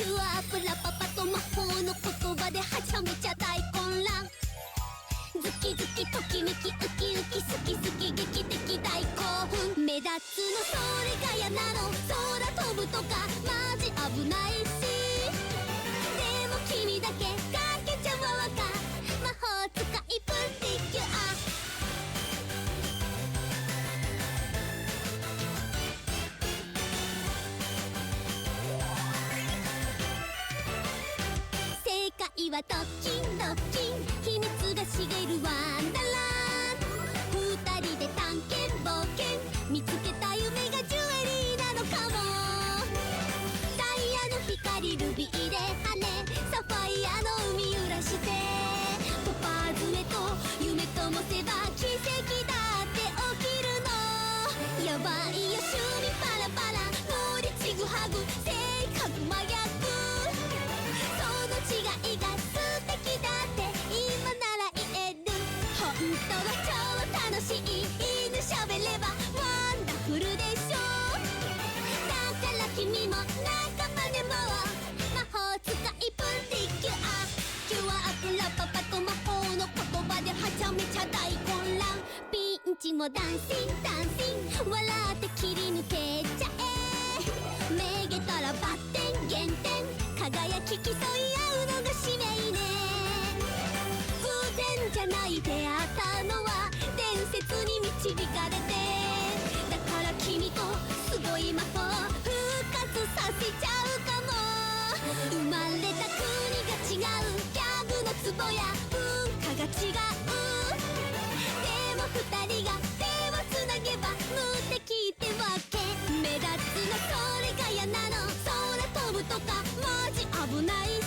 キュアプラパパと魔法の言葉ではちゃめちゃ大混乱。ズキズキときめきウキウキ好き好き劇的大興奮。目立つのそれが嫌なの。空飛ぶとかマジ危ないし、でも君だけかけちゃうわか。魔法使いプリキュア。正解はドッキンドッキン、秘密が茂るワンダーランド。二人で探検冒険、見つけた夢がジュエリーなのかも。ダイヤの光ルビーで羽、サファイアの海揺らして、トパーズへと夢ともせば奇跡だって起きるの。やばいよ趣味パラパラ、ノリちぐはぐ性格真逆。その違いが素敵だって今なら言える。本当は超楽しい、犬喋ればワンダフルでしょ。だから君も仲間でも魔法使いプリキュア。キュアプラパパと魔法の言葉ではちゃめちゃ大混乱。ピンチもダンシンダンシン、笑って切り抜けちゃえ。めげたらバッテン減点、輝き競い合うのが使命ね。偶然じゃない出会ったのは伝説に導かれて、だから君とすごい魔法復活させちゃうかも。生まれた国が違う、ギャグのツボや文化が違う。でも二人が手をつなげば無敵ってわけ。目立つのそれが嫌なの。空飛ぶとかマジ危ないし、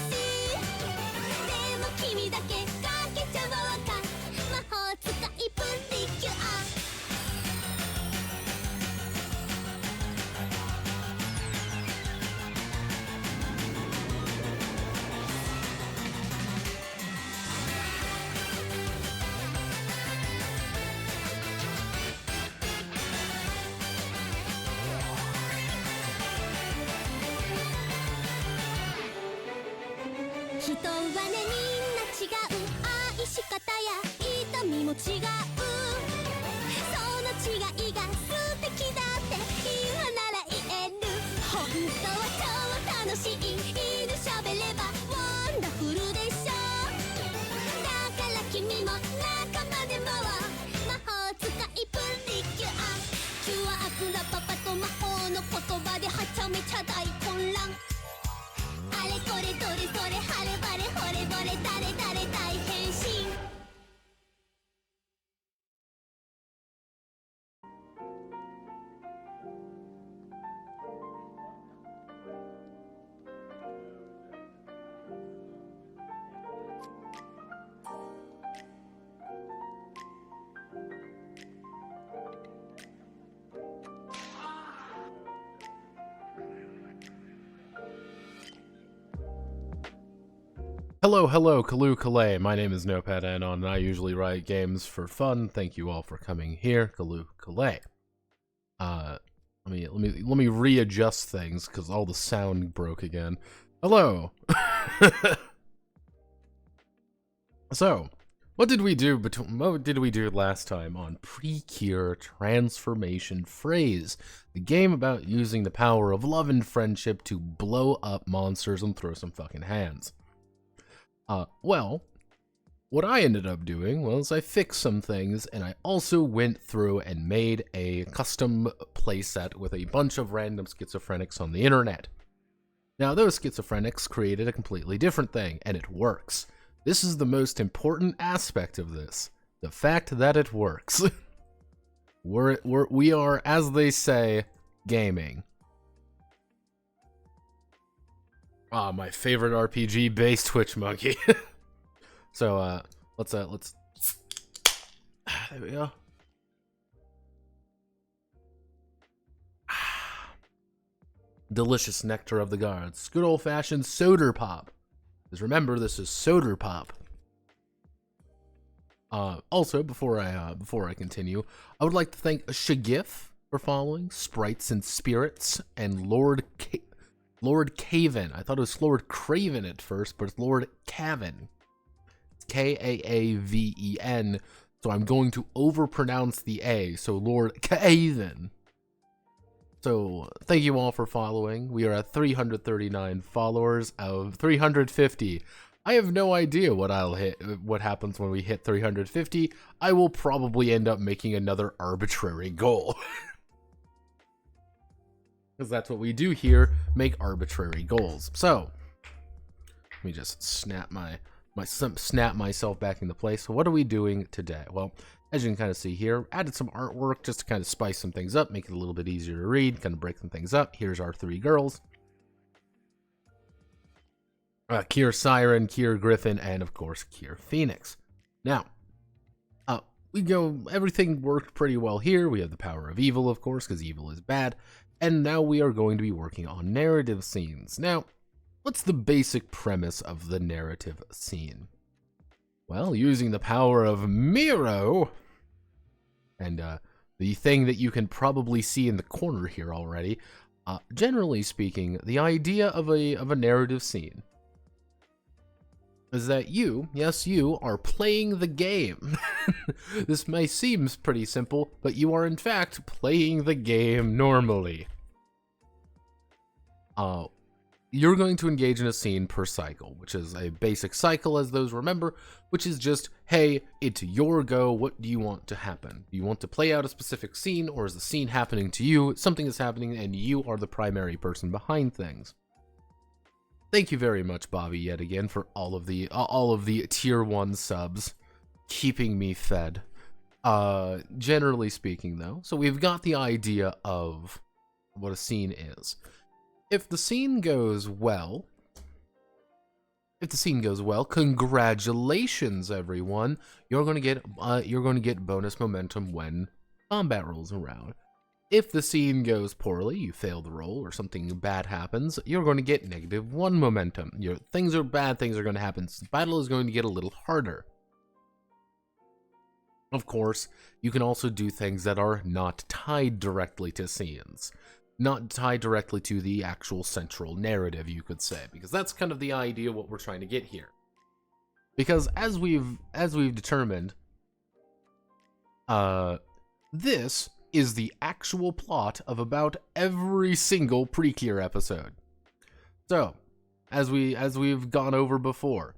でも君だけかけちゃうわか。魔法使いプリキュア。人はねみんな違う、愛し方や痛みも違う。その違いが素敵だって今なら言える。本当は超楽しい、犬喋ればワンダフルでしょ。だから君も仲間でも魔法使いプリキュア。キュアプラパパと魔法の言葉ではちゃめちゃ大混乱。あれこれどれそれ晴れ晴れ惚れ惚れ誰誰大変身。Hello, hello, Kalu Kalay. My name is Notepad Anon, and I usually write games for fun. Thank you all for coming here, Kalu Kalay. Let me readjust things because all the sound broke again. Hello. So, what did we do last time on Precure Transformation Phrase, the game about using the power of love and friendship to blow up monsters and throw some fucking hands? Well, what I ended up doing was I fixed some things, and I also went through and made a custom playset with a bunch of random schizophrenics on the internet. Now, those schizophrenics created a completely different thing, and it works. This is the most important aspect of this. The fact that it works. We are, as they say, gaming. Ah, my favorite RPG, Base Twitch Monkey. So, let's, there we go. Delicious nectar of the gods. Good old-fashioned soda pop. Because remember, this is soda pop. Also, before I continue, I would like to thank Shagif for following, Sprites and Spirits, and Lord Lord Caven. I thought it was Lord Craven at first, but it's Lord Caven. It's Kaaven. So I'm going to overpronounce the A. So Lord Caven. So thank you all for following. We are at 339 followers of 350. I have no idea what what happens when we hit 350. I will probably end up making another arbitrary goal. Because that's what we do here, make arbitrary goals. So, let me just snap myself back into place. So what are we doing today? Well, as you can kind of see here, added some artwork just to kind of spice some things up, make it a little bit easier to read, kind of break some things up. Here's our three girls. Cure Siren, Cure Griffin, and of course, Cure Phoenix. Now, everything worked pretty well here. We have the power of evil, of course, because evil is bad. And now we are going to be working on narrative scenes. Now, what's the basic premise of the narrative scene? Well, using the power of Miro, and the thing that you can probably see in the corner here already, generally speaking, the idea of a narrative scene is that you are playing the game. This may seem pretty simple, but you are in fact playing the game normally. You're going to engage in a scene per cycle, which is a basic cycle, as those remember, which is just, hey, it's your go, what do you want to happen? Do you want to play out a specific scene, or is the scene happening to you? Something is happening, and you are the primary person behind things. Thank you very much, Bobby, yet again, for all of the tier 1 subs, keeping me fed. Generally speaking, though, so we've got the idea of what a scene is. If the scene goes well, congratulations, everyone. You're going to get bonus momentum when combat rolls around. If the scene goes poorly, you fail the roll, or something bad happens, you're going to get -1 momentum. Bad things are going to happen. The battle is going to get a little harder. Of course, you can also do things that are not tied directly to scenes. Not tied directly to the actual central narrative, you could say, because that's kind of the idea what we're trying to get here. Because as we've determined, this is the actual plot of about every single Precure episode. So, as we've gone over before,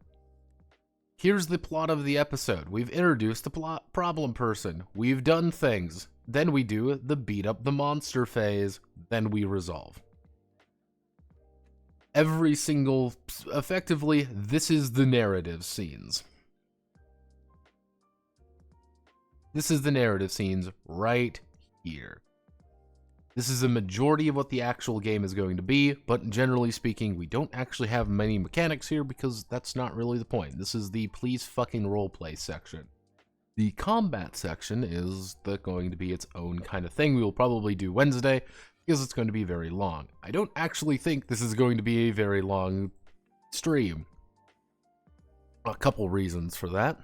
here's the plot of the episode. We've introduced the problem person. We've done things. Then we do the beat up the monster phase. Then we resolve. Every single, effectively, this is the narrative scenes. This is the narrative scenes right here. This is a majority of what the actual game is going to be, but generally speaking, we don't actually have many mechanics here because that's not really the point. This is the please fucking roleplay section. The combat section is going to be its own kind of thing. We will probably do Wednesday because it's going to be very long. I don't actually think this is going to be a very long stream. A couple reasons for that.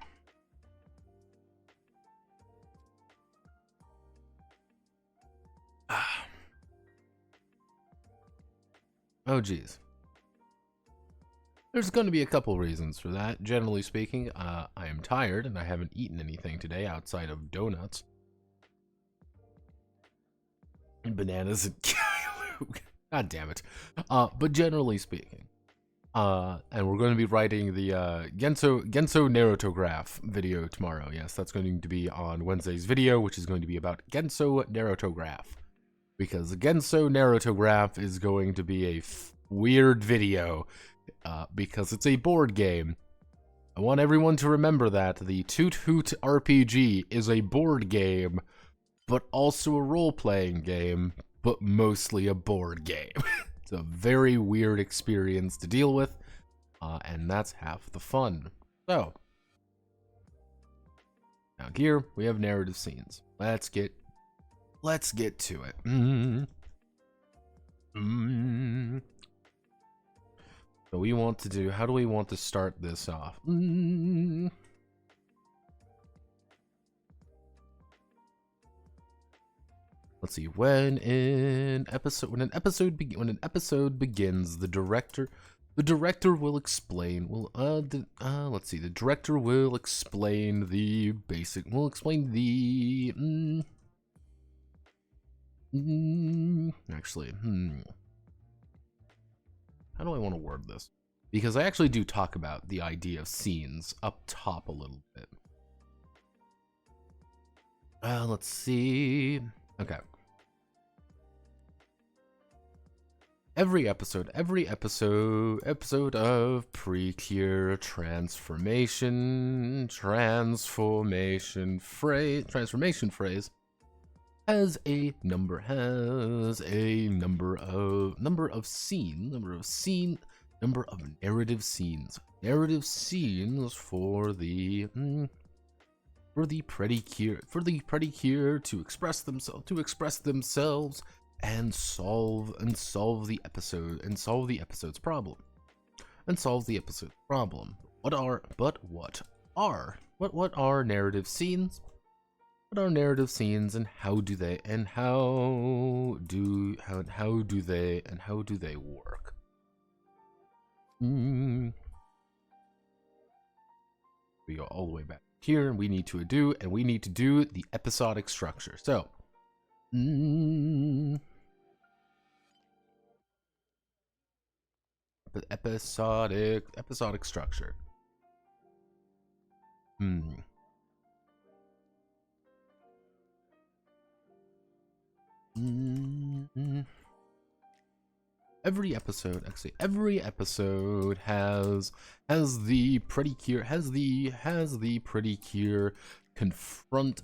Oh geez. There's going to be a couple reasons for that. Generally speaking, I am tired and I haven't eaten anything today outside of donuts. And bananas and God damn it. But generally speaking, and we're going to be writing the Genso narratograph video tomorrow. Yes, that's going to be on Wednesday's video, which is going to be about Genso narratograph. Because the Genso narratograph is going to be a weird video. Because it's a board game. I want everyone to remember that the Toot Hoot RPG is a board game, but also a role-playing game, but mostly a board game. It's a very weird experience to deal with, and that's half the fun. So, now here we have narrative scenes. Let's get to it. So we want to do, how do we want to start this off? let's see, when an episode begins, the director will explain. Let's see. The director will explain the basic. Will explain the. Actually, how do I want to word this? Because I actually do talk about the idea of scenes up top a little bit. Let's see. Okay. Every episode of Precure transformation phrase has a number of narrative scenes for the Predicure to express themselves and solve the episode's problem. What are narrative scenes? What are narrative scenes, and how do they work? We go all the way back here, and we need to do the episodic structure. So, the episodic structure. Every episode has the Predicure confront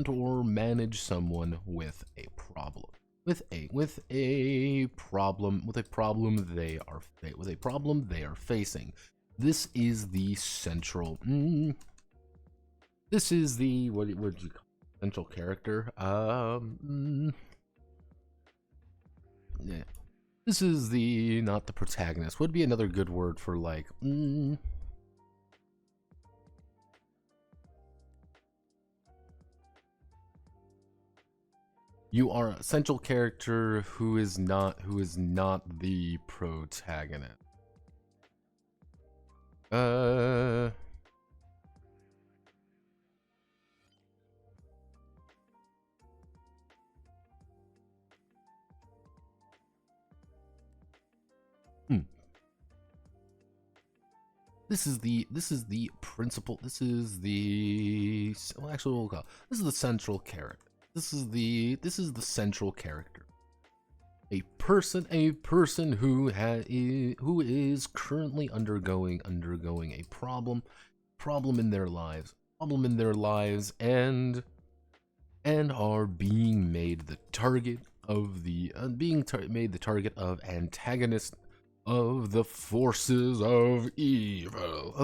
or manage someone with a problem. With a problem they are facing. This is the central. This is the what would you call it? Central character? Yeah. This is not the protagonist. Would be another good word for like. You are a central character who is not the protagonist. This is the principal. This is the central character. This is the central character. A person who is currently undergoing a problem in their lives, and are being made the target of antagonist of the forces of evil.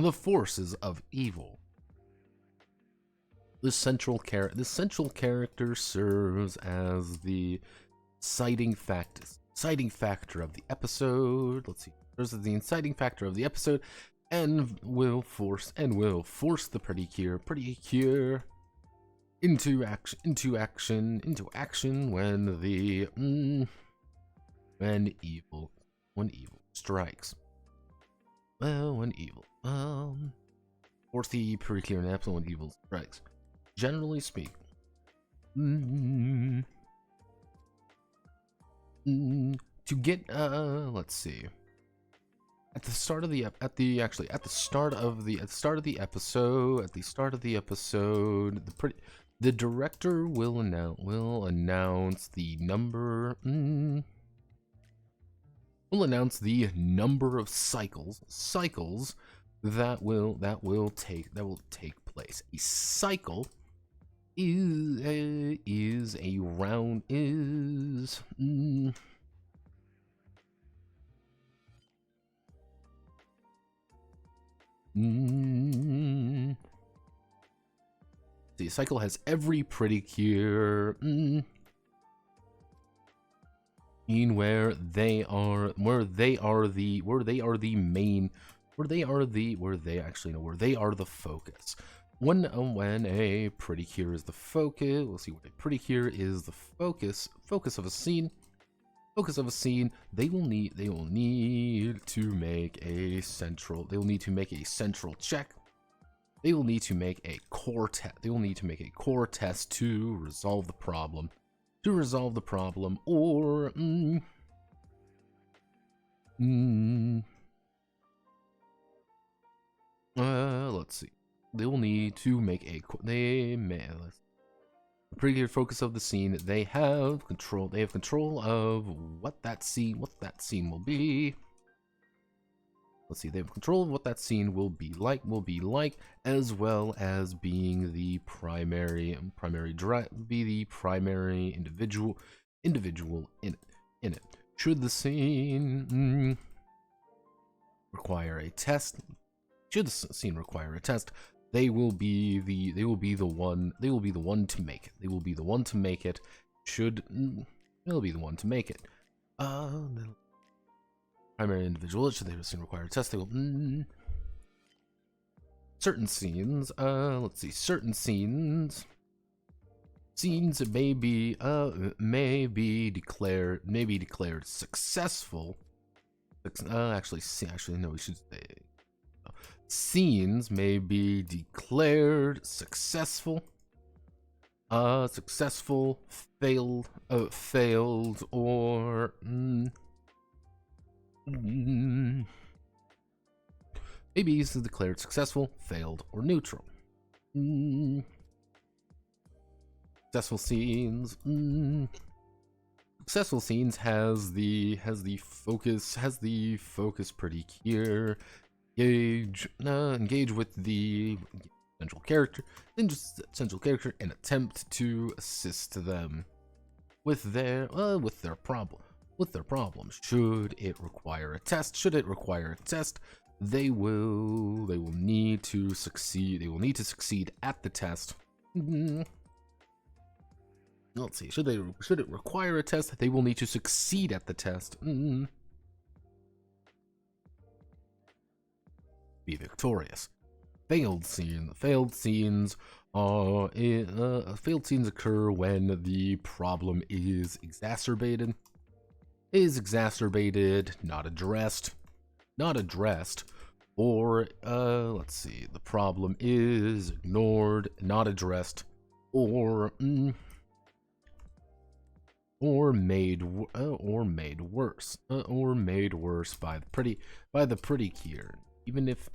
This central character serves as the inciting factor of the episode. Let's see. Serves as the inciting factor of the episode, and will force the Predicure into action when evil strikes. When evil force the Predicure in an episode when evil strikes. Generally speaking, to get let's see. At the start of the episode, the director will announce the number. Will announce the number of cycles that will take place. A cycle is a round the cycle has every Predicure where they are the focus. when a pretty cure is the focus, we'll see what a pretty cure is the focus of a scene. They will need to make a central check. They will need to make a core test. They will need to make a core test to resolve the problem. Or let's see. They will need to make a pretty clear focus of the scene. They have control of what that scene will be. Let's see, they have control of what that scene will be like, as well as being the primary individual in it. Should the scene require a test, they will be the one to make it. Primary individual, should they require a test, they will certain scenes, let's see, scenes may be declared successful. Actually no, we should say scenes may be declared successful, failed, or maybe is declared successful, failed, or neutral. Successful scenes. Successful scenes has the focus pretty clear. Engage with the central character and attempt to assist them with their problem. Should it require a test, they will need to succeed at the test. Let's see, should it require a test, they will need to succeed at the test. Be victorious. Failed scenes occur when the problem is exacerbated, not addressed, or let's see, the problem is ignored, not addressed, or made worse by the pretty cure, even if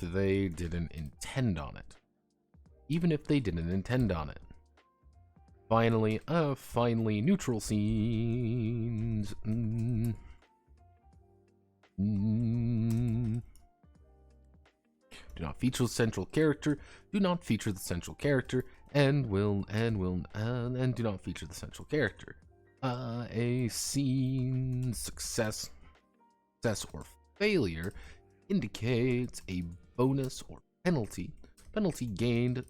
they didn't intend on it. Finally, neutral scenes. Do not feature the central character. And do not feature the central character. A scene success or failure indicates a bonus or penalty gained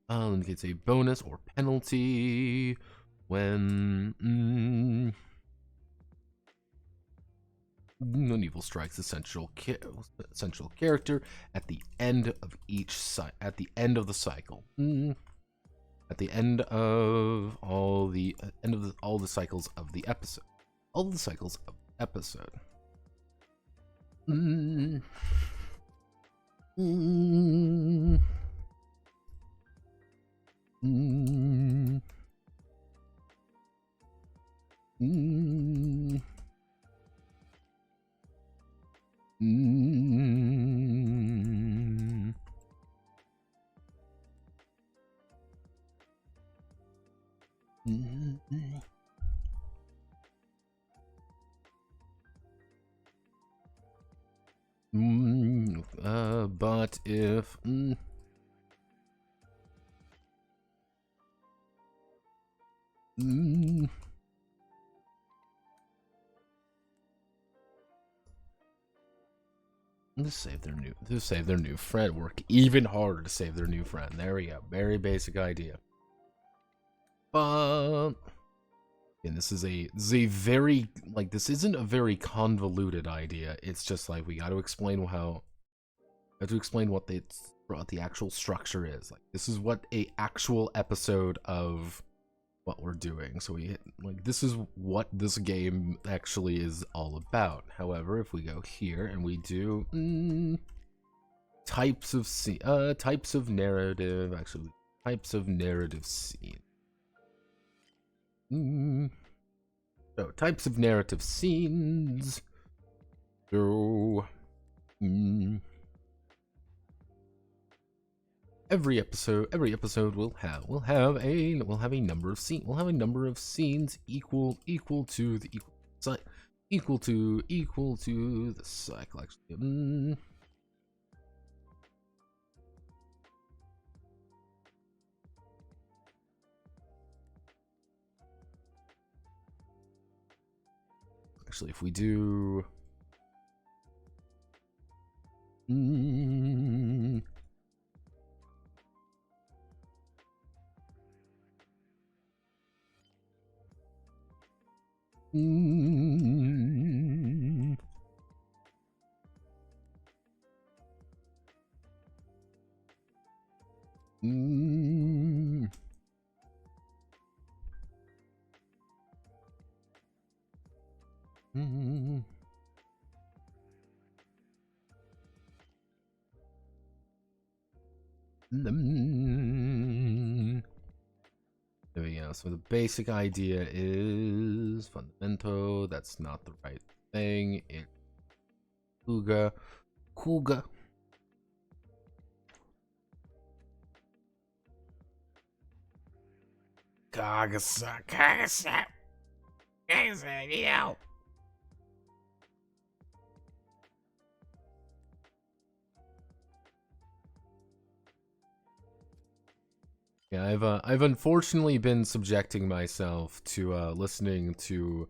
indicates a bonus or penalty when evil strikes the central character at the end of the cycle. At the end of all the cycles of the episode. But if Just save their new friend. Work even harder to save their new friend. There we go. Very basic idea. But And this is a very, like, this isn't a very convoluted idea. It's just like we got to explain what the actual structure is. Like, this is what a actual episode of what we're doing. So this is what this game actually is all about. However, if we go here and we do types of narrative, actually types of narrative scene. So types of narrative scenes. So every episode will have a number of scenes equal to the cycle. Actually, if we do there we go. So the basic idea is fundamental. That's not the right thing. It's Kuga. Kagasa. Yeah, I've unfortunately been subjecting myself to listening to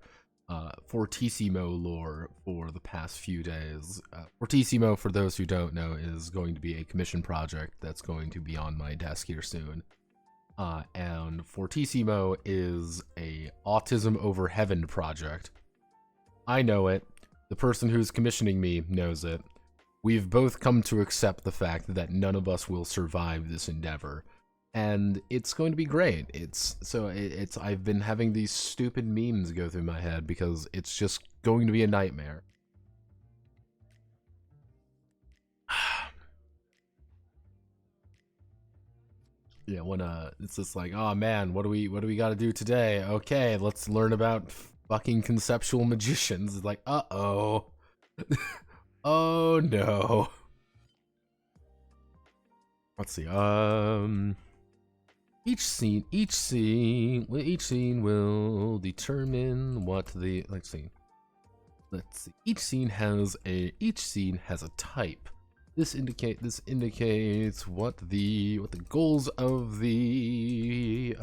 Fortissimo lore for the past few days. Fortissimo, for those who don't know, is going to be a commission project that's going to be on my desk here soon. And Fortissimo is a autism over heaven project. I know it. The person who's commissioning me knows it. We've both come to accept the fact that none of us will survive this endeavor. And it's going to be great. I've been having these stupid memes go through my head because it's just going to be a nightmare. Yeah, when it's just like, oh man, what do we got to do today? Okay, let's learn about fucking conceptual magicians. It's like, uh-oh. Oh no. Let's see. Each scene will determine what the let's see. Each scene has a type. This indicates what the goals of the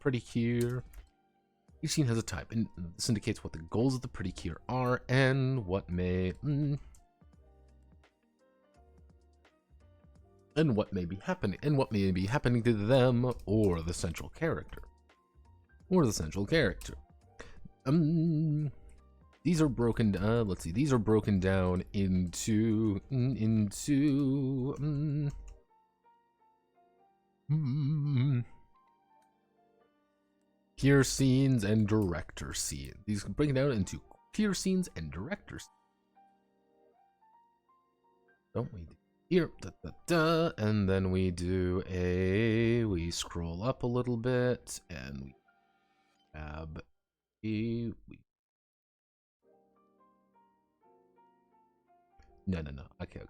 pretty cure. Each scene has a type, and this indicates what the goals of the pretty cure are and what may be happening to them or the central character. These are broken these are broken down into cure scenes and director scenes. These are broken down into cure scenes and director scenes. Don't we? Here, and then we scroll up a little bit, and we tab no, okay.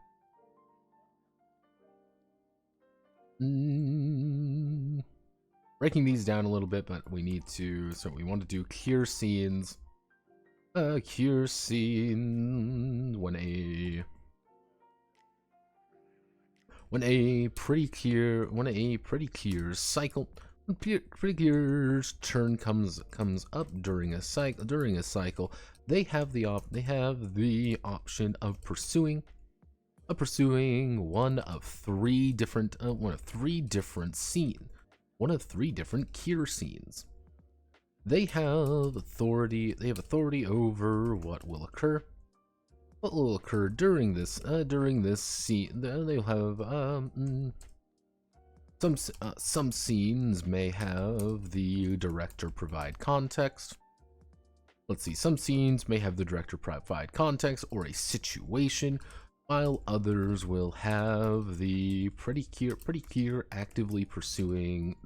Breaking these down a little bit, but we need to, so we want to do cure scenes. Cure scene when a pretty cure's turn comes up during a cycle, they have the option of pursuing one of three different cure scenes. They have authority. They have authority over what will occur. What will occur during this scene? They'll have some scenes may have the director provide context. Let's see. Some scenes may have the director provide context or a situation, while others will have the pretty clear actively pursuing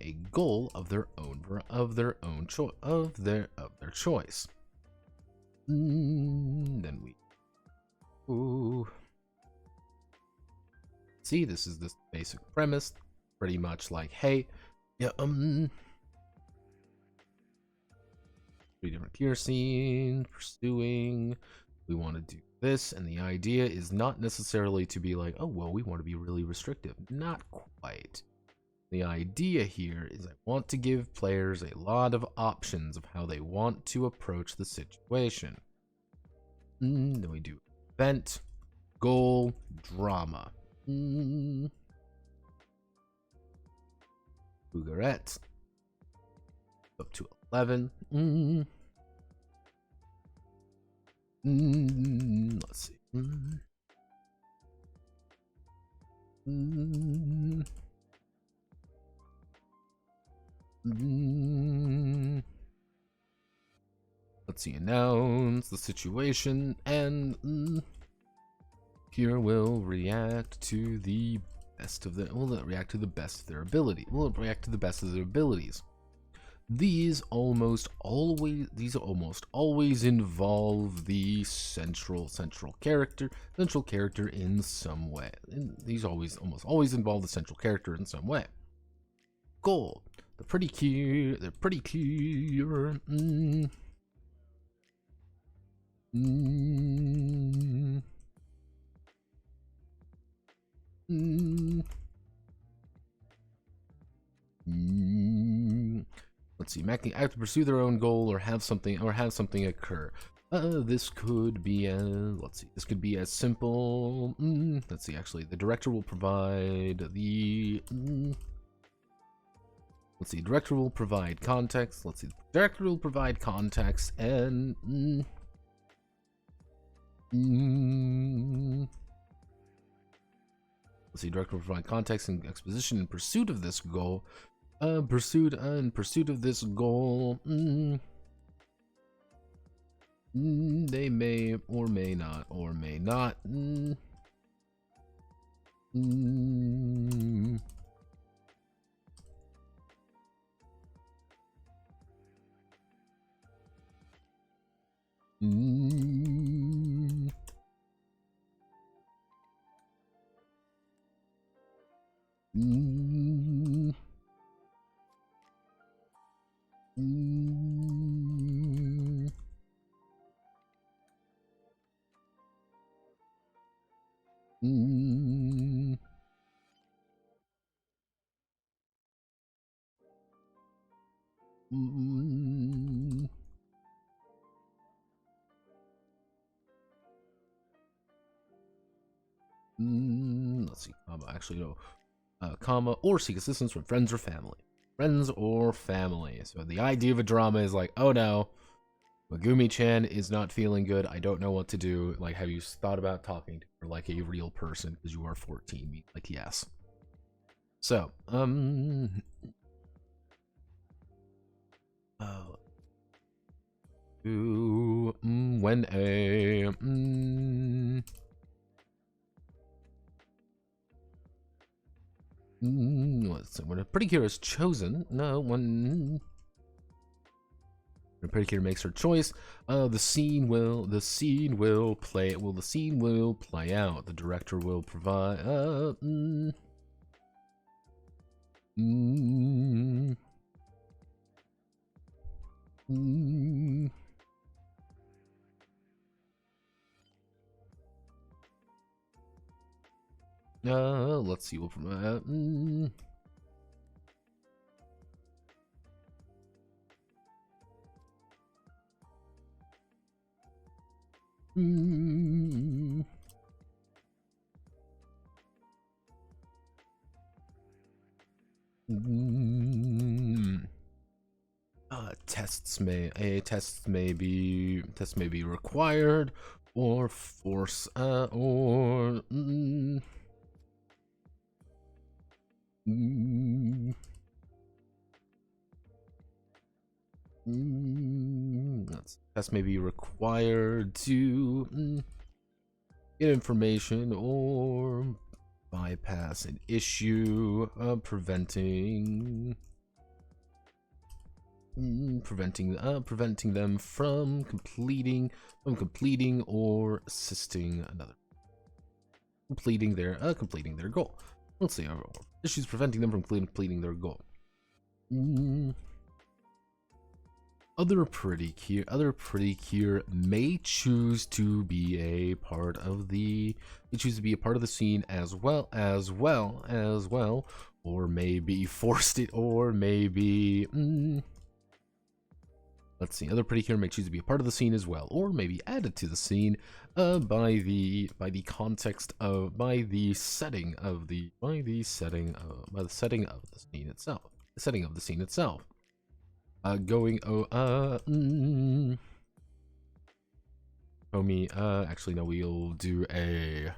a goal of their choice. Then we see this is this basic premise, pretty much like, hey, yeah, 3 different cure scenes pursuing. We want to do this, and the idea is not necessarily to be like, oh well, we want to be really restrictive. Not quite. The idea here is I want to give players a lot of options of how they want to approach the situation. Then we do event, goal, drama. Bougarette. Up to 11. Let's see. Let's see. Announce the situation, and Cure will react to the best of their. Will react to the best of their ability. Will react to the best of their abilities. These almost always involve the central character in some way. And these almost always involve the central character in some way. Goal. They're pretty clear. Let's see. Mac can have to pursue their own goal or have something occur. This could be let's see. This could be as simple. Let's see. Actually, the director will provide the. Let's see. Director will provide context. Let's see. Director will provide context and. Let's see. Director will provide context and exposition in pursuit of this goal. Pursuit of this goal. They may or may not Let's see, comma. Actually, no. Comma, or seek assistance from friends or family. So the idea of a drama is like, oh no, Megumi-chan is not feeling good. I don't know what to do. Like, have you thought about talking to her like a real person because you are 14? Like, yes. So, when a let's see, when a pretty cure is chosen, when a pretty cure makes her choice, the scene will play out. The director will provide let's see, we'll provide tests may be required, or force tests may be required to get information or bypass an issue, preventing them from completing or assisting another completing their goal. Let's see, issues preventing them from completing their goal. Other pretty cure may choose to be a part of the scene as well, or maybe forced it, or maybe let's see. Other pretty cure may choose to be a part of the scene as well, or maybe added to the scene by the setting of the scene itself. The setting of the scene itself. Actually no, we'll do a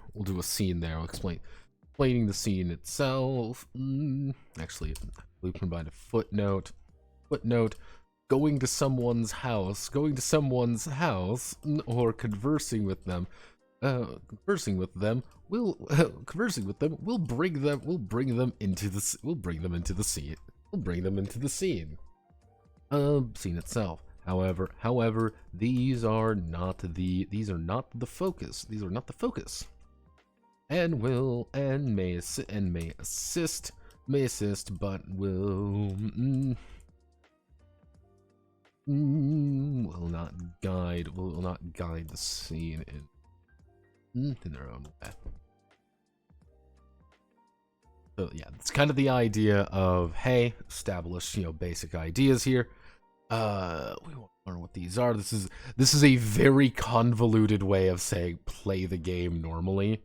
scene there. I'll explaining the scene itself. Actually, we provide a footnote. Going to someone's house, or conversing with them will bring them into the scene itself. However, these are not the focus, and may assist, but will not guide the scene in their own way. So yeah, it's kind of the idea of, hey, establish basic ideas here. We won't learn what these are. This is a very convoluted way of saying play the game normally.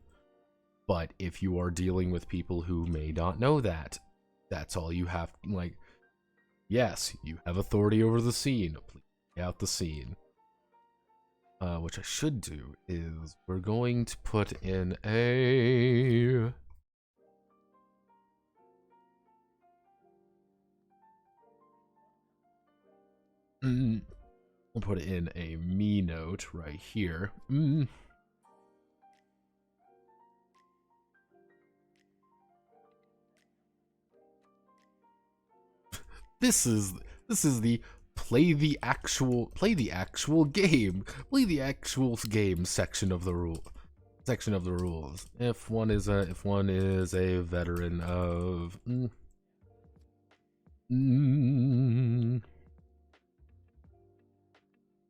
But if you are dealing with people who may not know that, that's all you have. Like, yes, you have authority over the scene. Please play out the scene. Which I should do is we're going to put in a I'll put it in a me note right here. This is the play the actual game section of the rules. If one is a veteran of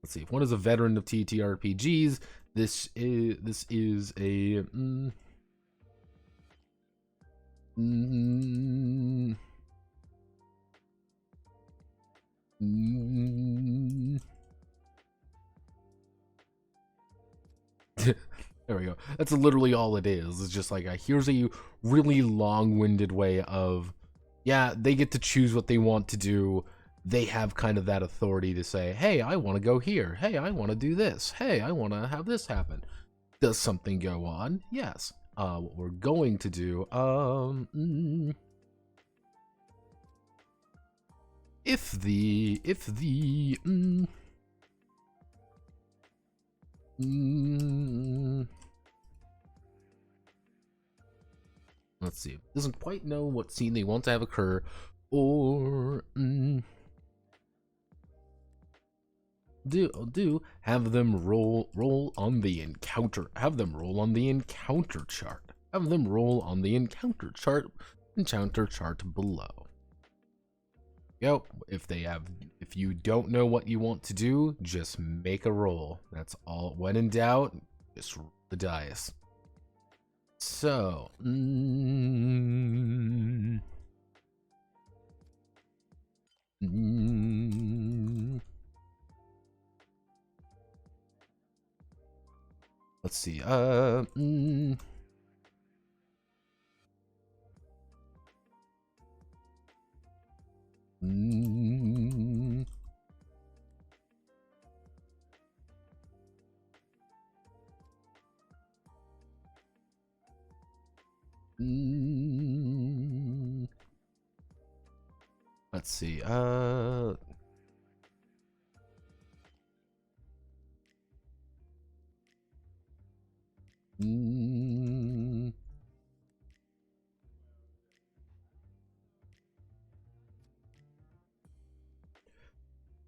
let's see, if one is a veteran of TTRPGs, this is a there we go. That's literally all it is. It's just like here's a really long-winded way of, yeah, they get to choose what they want to do. They have kind of that authority to say, hey, I want to go here. Hey, I want to do this. Hey, I want to have this happen. Does something go on? Yes. What we're going to do, if the let's see, doesn't quite know what scene they want to have occur, or do have them roll on the encounter. Have them roll on the encounter chart. Have them roll on the encounter chart below. Yep. If you don't know what you want to do, just make a roll. That's all. When in doubt, just roll the dice. So, let's see. Let's see. So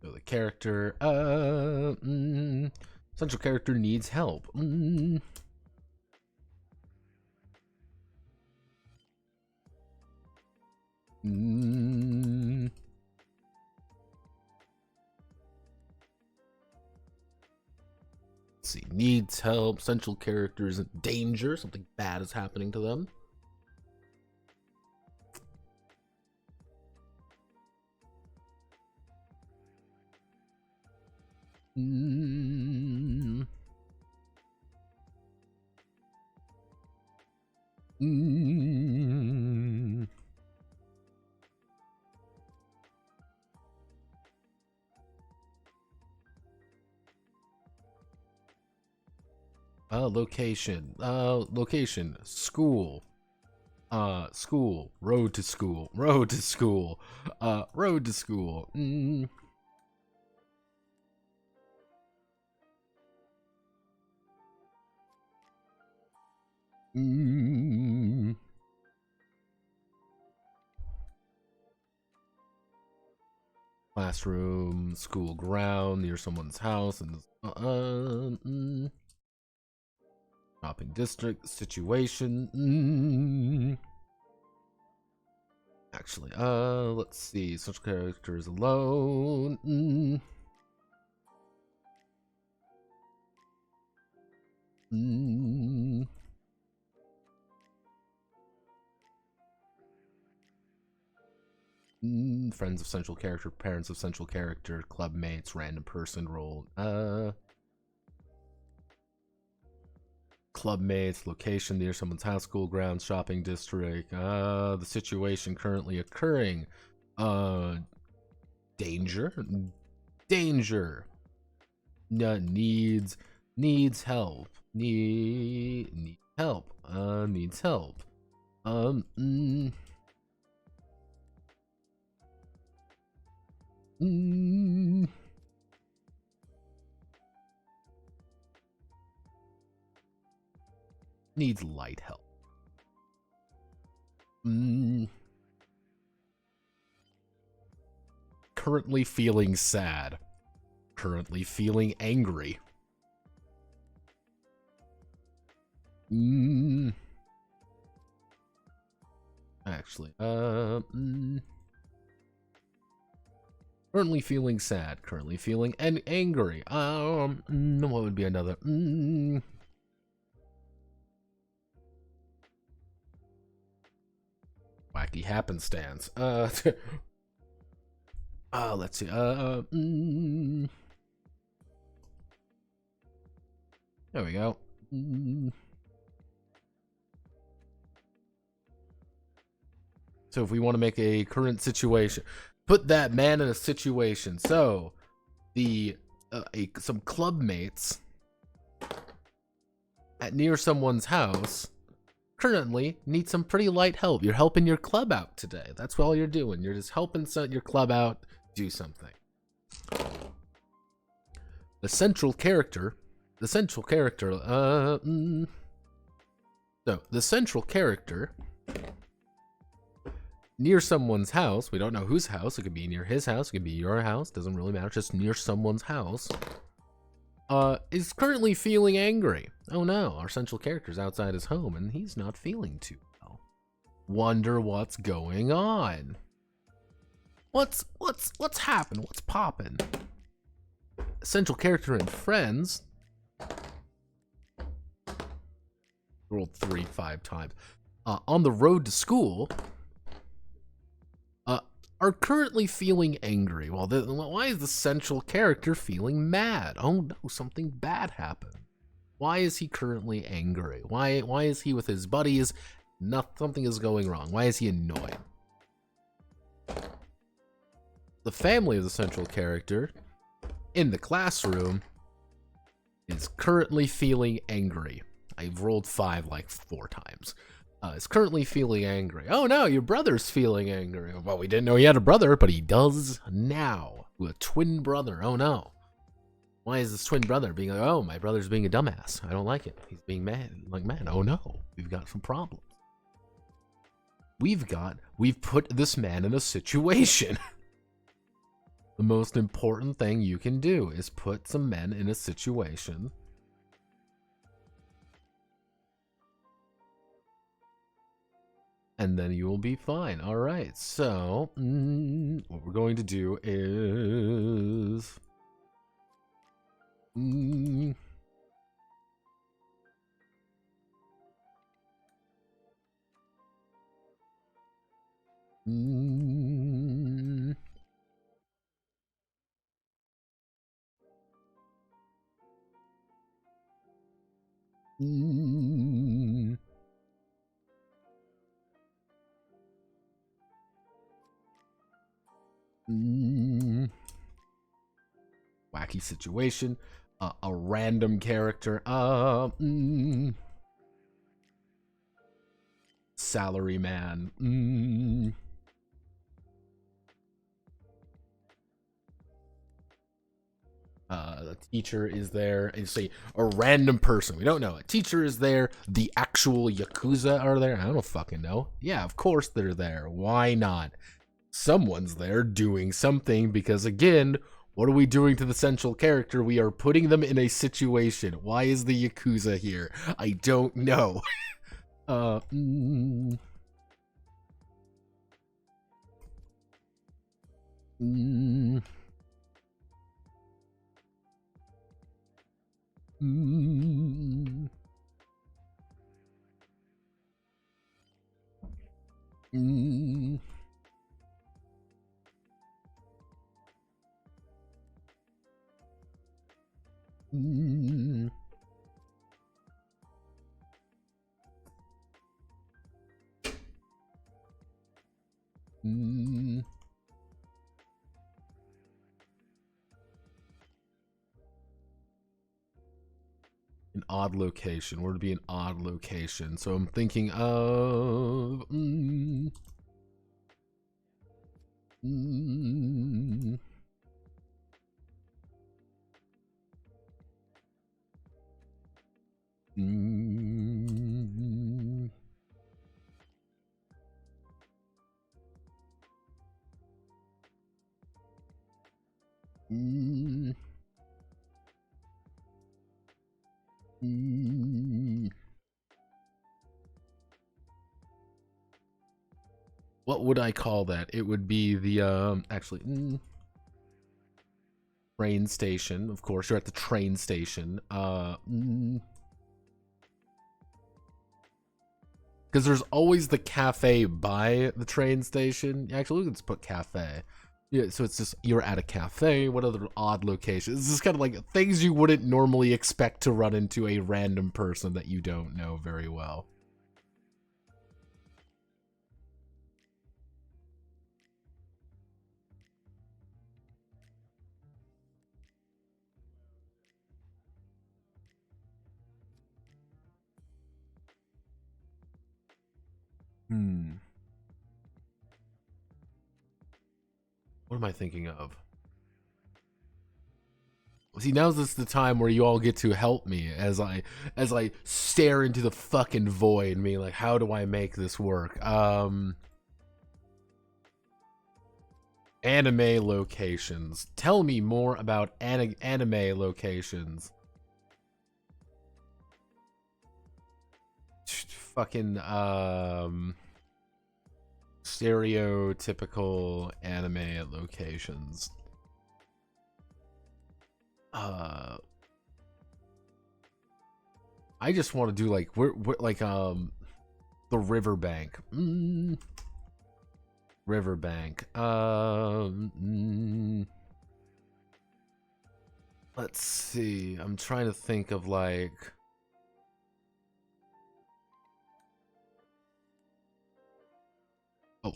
the character, central character needs help. Let's see, needs help. Central character is in danger. Something bad is happening to them. Location. Location. School. School. Road to school. Road to school. Road to school. Classroom, school ground, near someone's house, and shopping district, situation. Actually, let's see. Such character is alone. Friends of central character, parents of central character, club mates, random person role. Club mates, location near someone's house, school grounds, shopping district. The situation currently occurring. Danger. Danger. Needs help. Need help. Needs help. Needs light help. Currently feeling sad. Currently feeling angry. Actually, currently feeling sad. Currently feeling angry. What would be another? Wacky happenstance. Let's see. There we go. So if we want to make a current situation, put that man in a situation. So the some club mates at near someone's house currently need some pretty light help. You're helping your club out today. That's all you're doing. You're just helping your club out do something. The central character, so the central character near someone's house, we don't know whose house, it could be near his house, it could be your house, doesn't really matter, just near someone's house, is currently feeling angry. Oh no, our central character's outside his home and he's not feeling too well. Wonder what's going on. What's happened? What's poppin'? Central character and friends rolled 5 times. On the road to school, are currently feeling angry. Well, why is the central character feeling mad? Oh no, something bad happened. Why is he currently angry? Why is he with his buddies? Something is going wrong. Why is he annoyed? The family of the central character in the classroom is currently feeling angry. I've rolled 5 like 4 times. Is currently feeling angry. Oh no, your brother's feeling angry. Well, we didn't know he had a brother, but he does now. A twin brother. Oh no. Why is this twin brother being like, oh, my brother's being a dumbass. I don't like it. He's being mad. Like, man, oh no. We've got some problems. We've put this man in a situation. The most important thing you can do is put some men in a situation. And then you will be fine. All right. So, what we're going to do is... Wacky situation. A random character. Salary man. A teacher is there. And say a random person. We don't know. A teacher is there. The actual Yakuza are there. I don't fucking know. Yeah, of course they're there. Why not? Someone's there doing something because, again, what are we doing to the central character? We are putting them in a situation. Why is the Yakuza here? I don't know. An odd location. Where would be an odd location? So I'm thinking of... What would I call that? It would be the actually train station. Of course, you're at the train station. Because there's always the cafe by the train station. Actually, let's put cafe. Yeah, so it's just you're at a cafe. What other odd locations? This is kind of like things you wouldn't normally expect to run into a random person that you don't know very well. What am I thinking of? See, now's this the time where you all get to help me as I stare into the fucking void and be like, how do I make this work? Anime locations. Tell me more about anime locations. Fucking stereotypical anime locations. I just want to do like we're like the riverbank. Riverbank. Let's see. I'm trying to think of like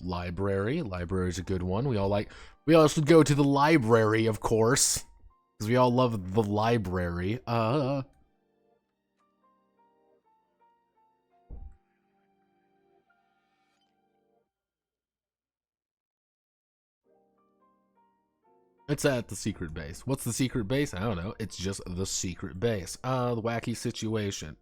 library. Library is a good one. We all should go to the library, of course. Because we all love the library. It's at the secret base. What's the secret base? I don't know. It's just the secret base. The wacky situation.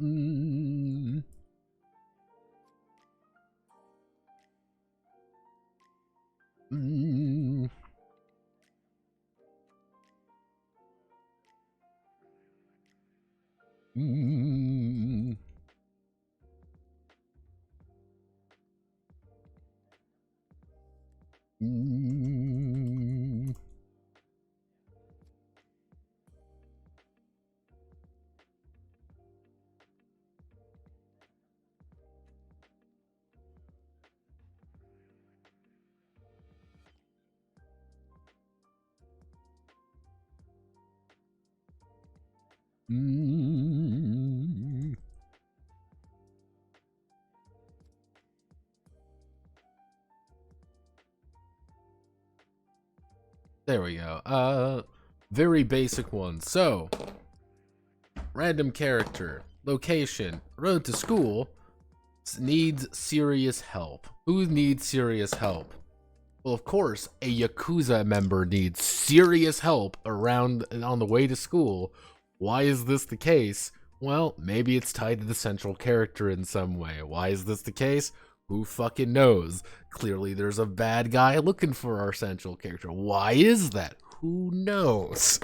There we go. Very basic one. So, random character, location, road to school, needs serious help. Who needs serious help? Well, of course, a Yakuza member needs serious help around on the way to school. Why is this the case? Well, maybe it's tied to the central character in some way. Why is this the case? Who fucking knows? Clearly there's a bad guy looking for our central character. Why is that? Who knows?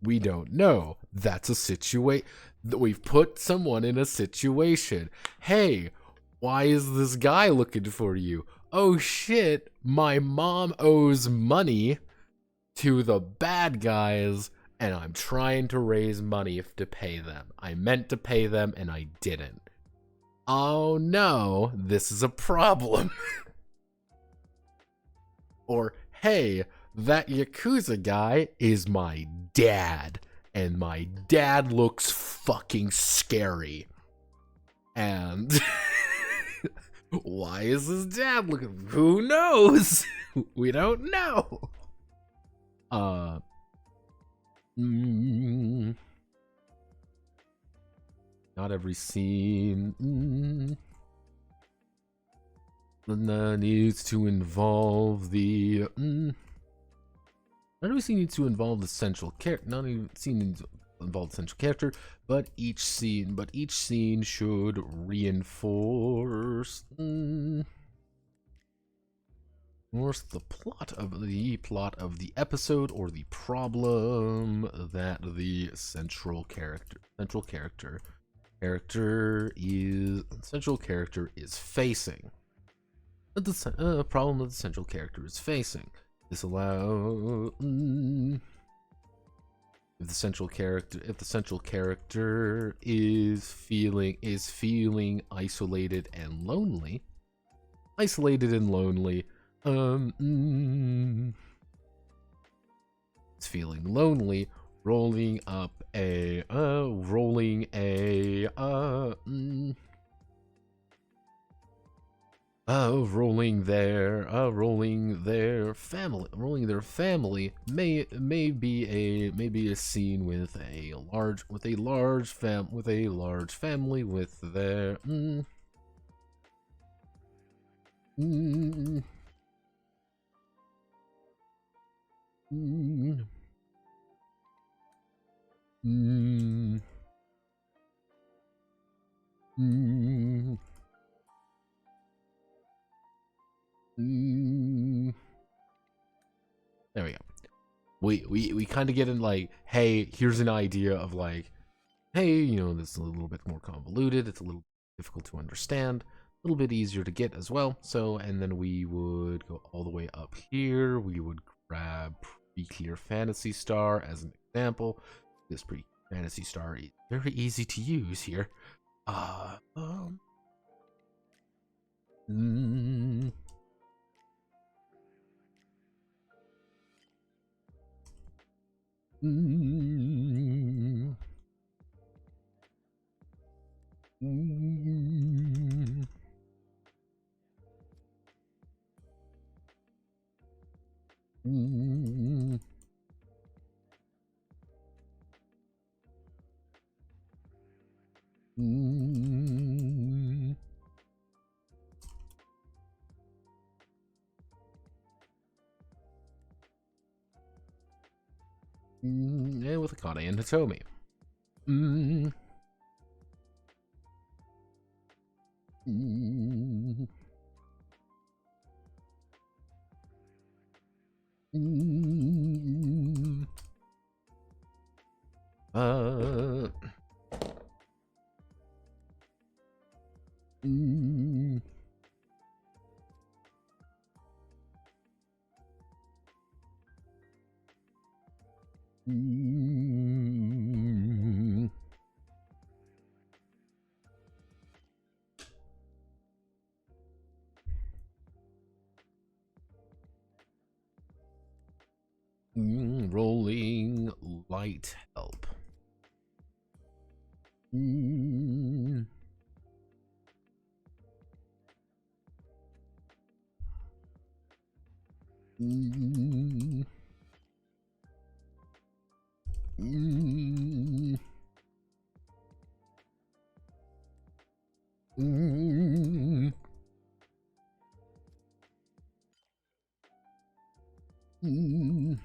We don't know. That's a situation. We've put someone in a situation. Hey, why is this guy looking for you? Oh shit, my mom owes money to the bad guys, and I'm trying to raise money to pay them. I meant to pay them, and I didn't. Oh no, this is a problem. Or, hey, that Yakuza guy is my dad, and my dad looks fucking scary. And why is his dad looking? Who knows? We don't know. Not every scene needs to involve the. Not every scene needs to involve the central character. Not every scene needs to involve the central character, but each scene should reinforce. What's the plot of the episode or the problem that the central character is facing? The problem that the central character is facing. If the central character is feeling isolated and lonely. It's feeling lonely, rolling their family may be a scene with a large family with their There we go. We kind of get in like, hey, here's an idea of like, hey, you know, this is a little bit more convoluted. It's a little difficult to understand, a little bit easier to get as well. So, and then we would go all the way up here. We would grab Pre-Clear Fantasy Star as an example. This Pre-Clear Fantasy Star is very easy to use here. Takane and Hitomi. Mm. Mm. Mm. Mm. Mm. Rolling light help. Mm. Mm. Mm. Mm. Mm.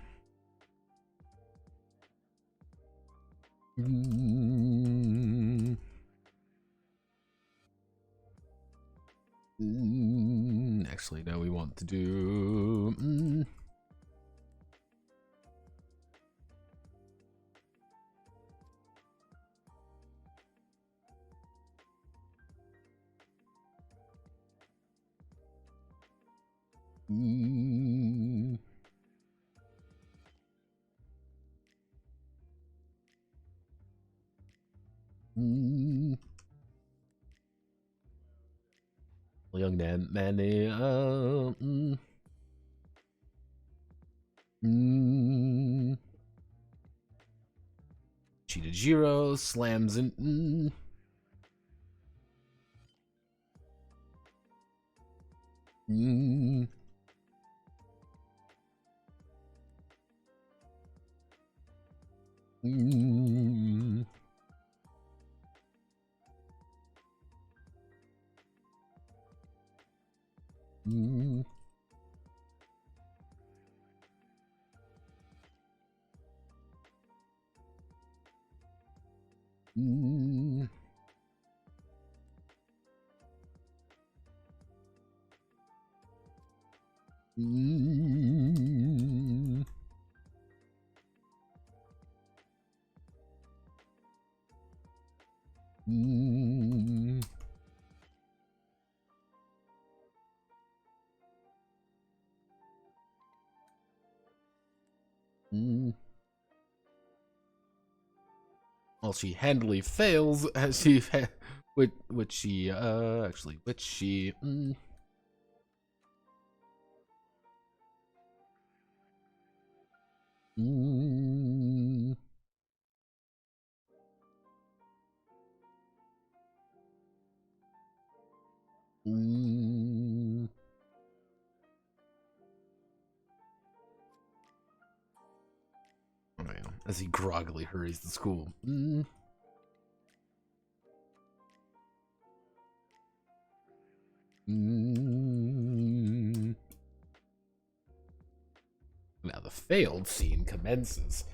Mm. Actually, no, we want to do... Young Nanny, Cheetah slams in. Well, she handily fails as she, which she as he groggily hurries to school. Now the failed scene commences.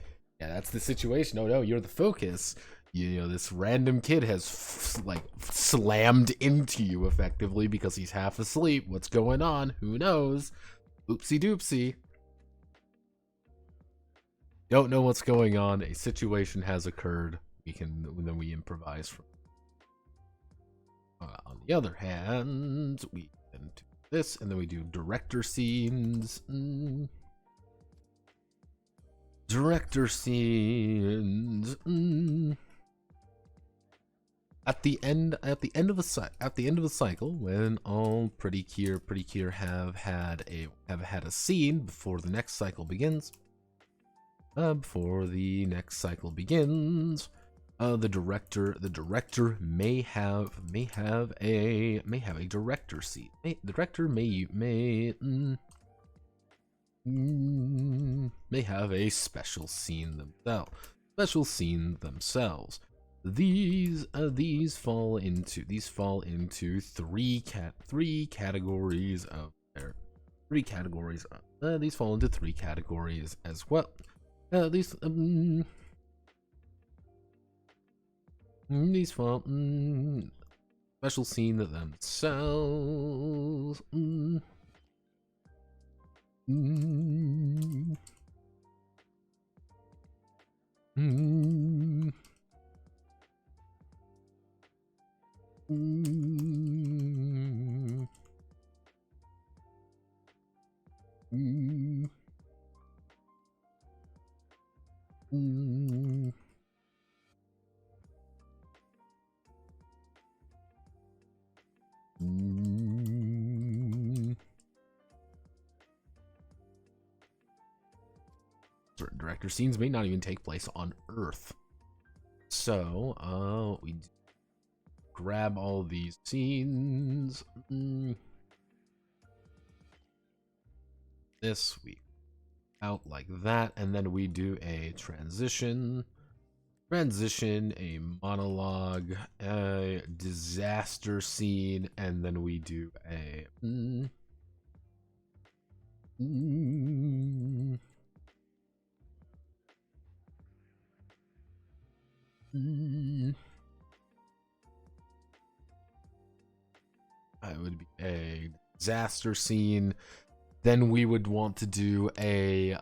Yeah, that's the situation. Oh no, you're the focus. You know, this random kid has like slammed into you effectively because he's half asleep. What's going on? Who knows? Oopsie doopsie. Don't know what's going on. A situation has occurred. Then we improvise from. On the other hand, we can do this, and then we do director scenes. Director scenes. At the end of the cycle, when all Pretty Cure have had a scene before the next cycle begins. The director may have a director scene. The director may have a special scene themselves. These fall into three categories of these fall into three categories as well. These fall. Special scene that themselves. Certain director scenes may not even take place on Earth. So, we grab all these scenes. This we out like that, and then we do a transition, a monologue, a disaster scene, and then we do a it would be a disaster scene. Then we would want to do a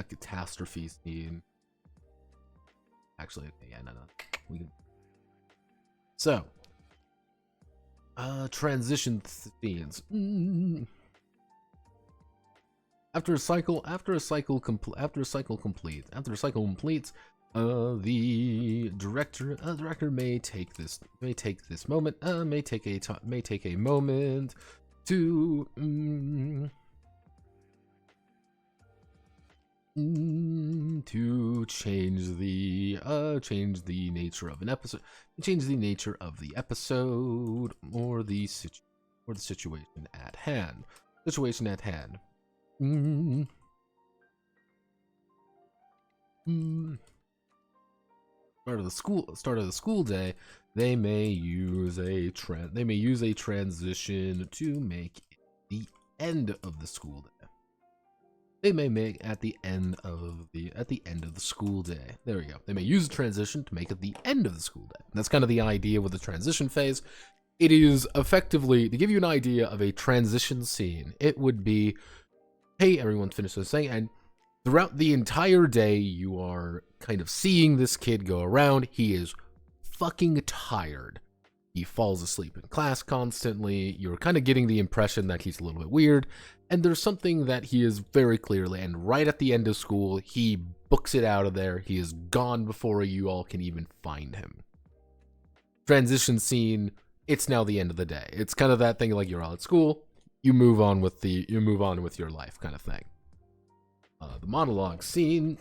catastrophe scene. Actually, yeah, no. We can. So, transition scenes. After a cycle completes, the director may take a moment to change the nature of an episode, or the situation at hand. Start of the school day, they may use a transition to make the end of the school day. They may make at the end of the school day. There we go. They may use a transition to make it the end of the school day. And that's kind of the idea with the transition phase. It is effectively to give you an idea of a transition scene. It would be, hey, everyone finished this thing, and throughout the entire day, you are kind of seeing this kid go around. He is fucking tired. He falls asleep in class constantly. You're kind of getting the impression that he's a little bit weird. And there's something that he is very clearly, and right at the end of school, he books it out of there. He is gone before you all can even find him. Transition scene, it's now the end of the day. It's kind of that thing like you're all at school, you move on with your life kind of thing. The monologue scene.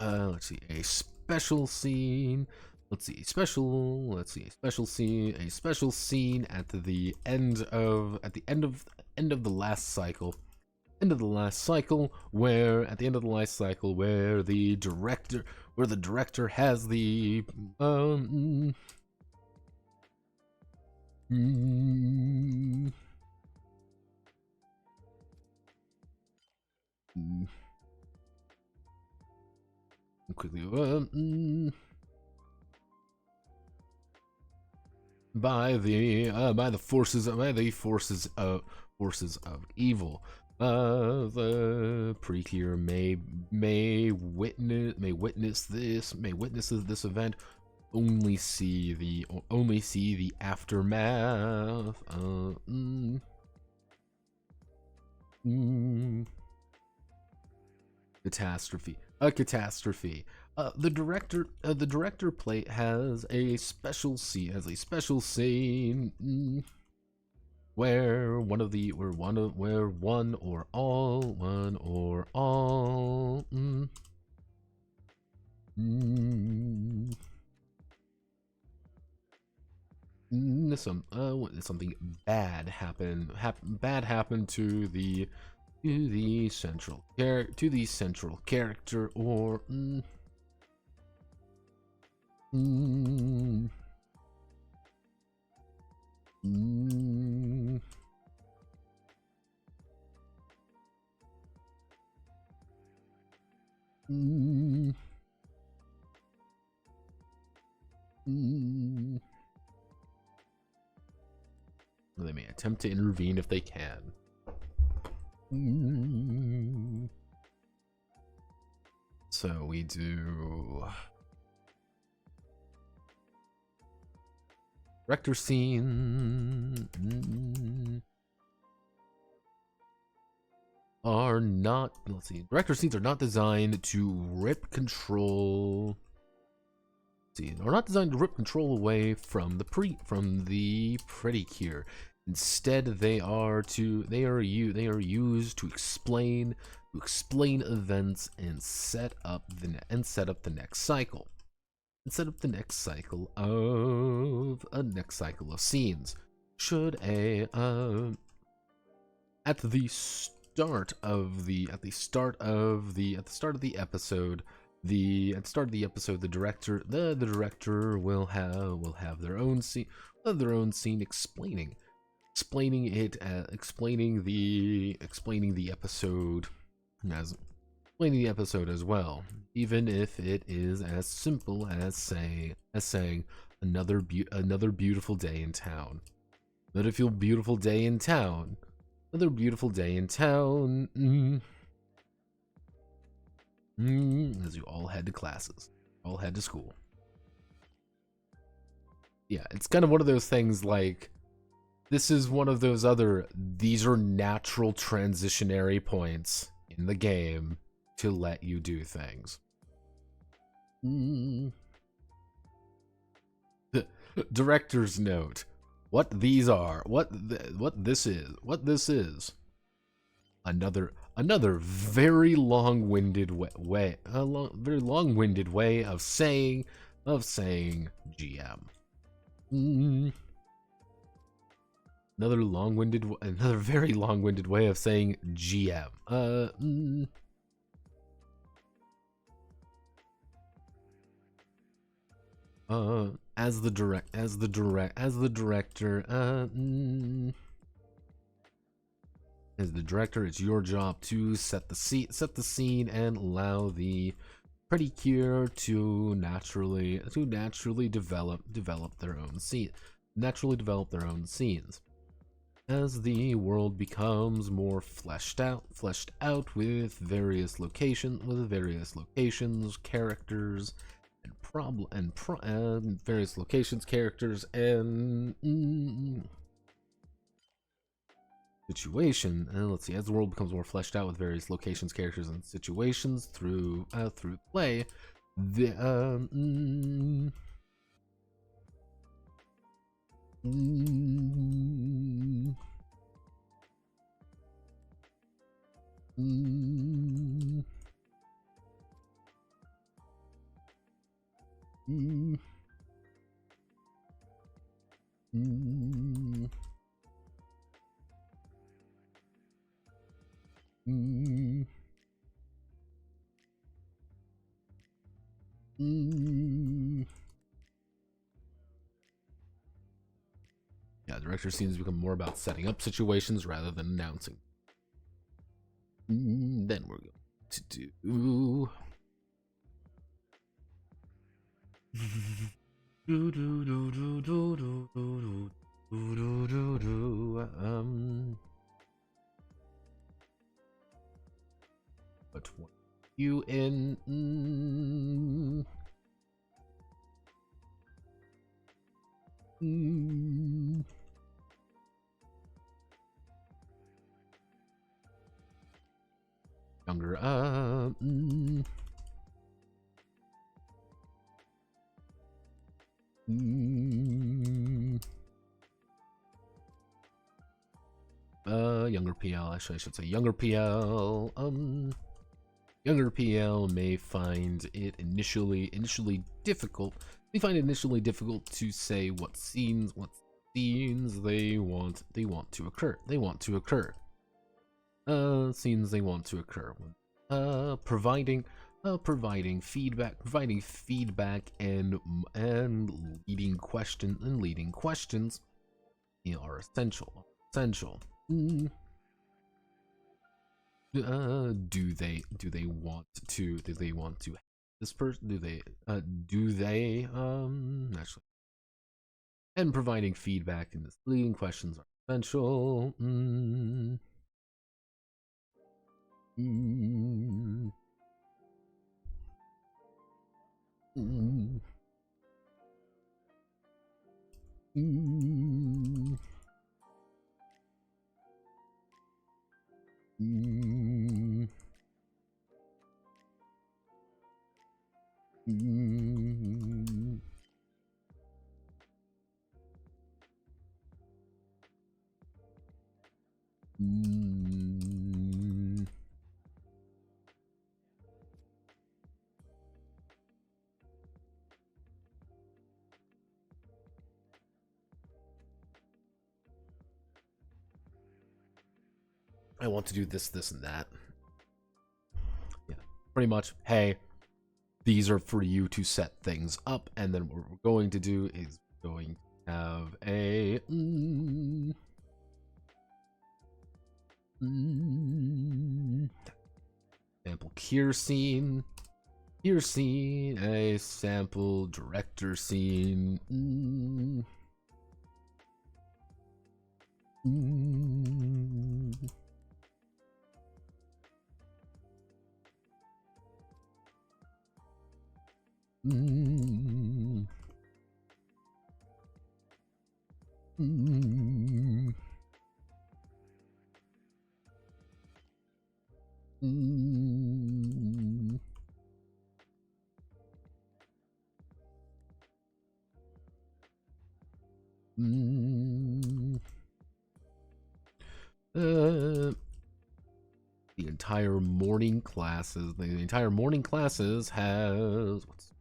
Let's see, a special scene. A special scene at the end of the last cycle. Where the director has the quickly by the forces of evil. The Precure may witness this event, only see the aftermath. catastrophe. A catastrophe. The director plate has a special scene. Where one or all. Something bad happened to the central character, or they may attempt to intervene if they can. So we do director scene are not, let's see, director scenes are not designed to rip control. See, they're not designed to rip control away from the pretty cure. Instead, they are used to explain events and set up the next cycle. And set up the next cycle of scenes. Should at the start of the episode, the director will have their own scene, explaining the episode as well, even if it is as simple as saying another beautiful day in town. Another beautiful day in town. As you all head to classes, all head to school. Yeah, it's kind of one of those things, like, this is one of those these are natural transitionary points in the game to let you do things. Director's note. What these are, what this is. Another very long-winded way of saying GM. Another very long-winded way of saying GM. As the director, it's your job to set the scene and allow the pretty cure to naturally develop their own scenes. As the world becomes more fleshed out with various locations, characters, and various locations, characters, and situation. And let's see, as the world becomes more fleshed out with various locations, characters, and situations through play, the yeah, director scenes become more about setting up situations rather than announcing. Then we're going to do but what you in younger, younger PL, actually I should say younger PL. Younger PL may find it initially difficult. They find it initially difficult to say what scenes they want to occur. Scenes they want to occur. Providing feedback and leading questions, you know, are essential. Do they want to this person, actually, and providing feedback and leading questions are essential. I want to do this, and that. Yeah, pretty much. Hey, these are for you to set things up, and then what we're going to do is going to have a sample cure scene, a sample director scene. The entire morning classes. The entire morning classes has what's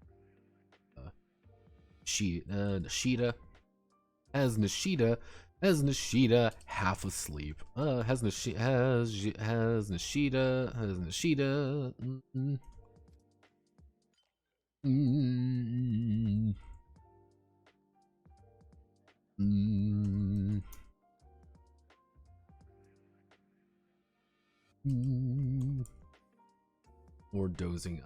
Nishida half asleep. Has Nishida. Or dozing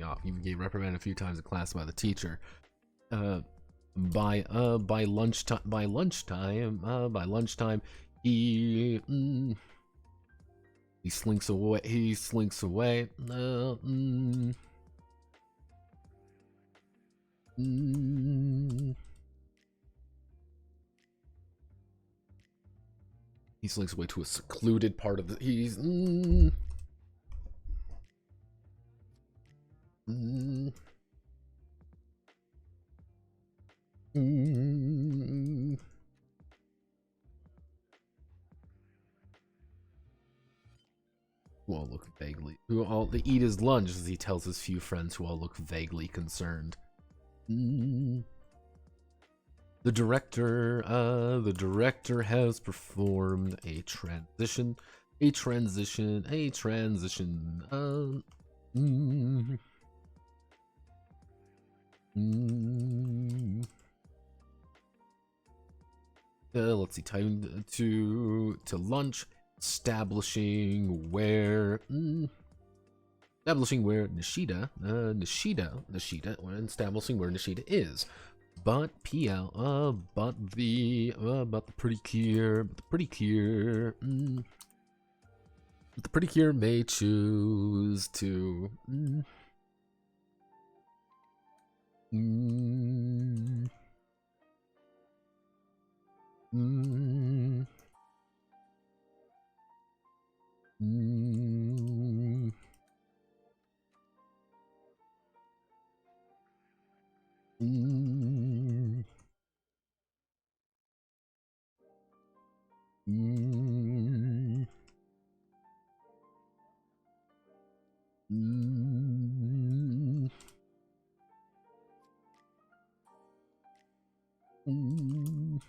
off. Even get reprimanded a few times in class by the teacher. By lunchtime, he slinks away. He slinks away to a secluded part of the. Who all look vaguely. Who all they eat his lunch, as he tells his few friends, who all look vaguely concerned. The director has performed a transition. Let's see, time to lunch, establishing where establishing where Nishida is. But PL, but the pretty clear may choose to Mm. Mm.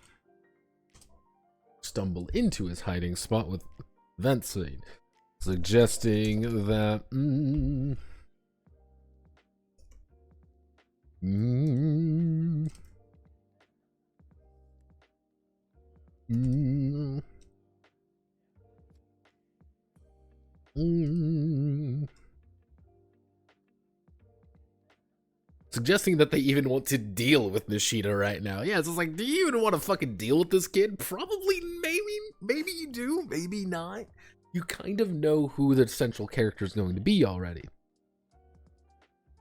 Stumble into his hiding spot with vent seed, suggesting that suggesting that they even want to deal with Nishida right now. Yeah, it's just like, do you even want to fucking deal with this kid? Probably, maybe you do, maybe not. You kind of know who the central character is going to be already.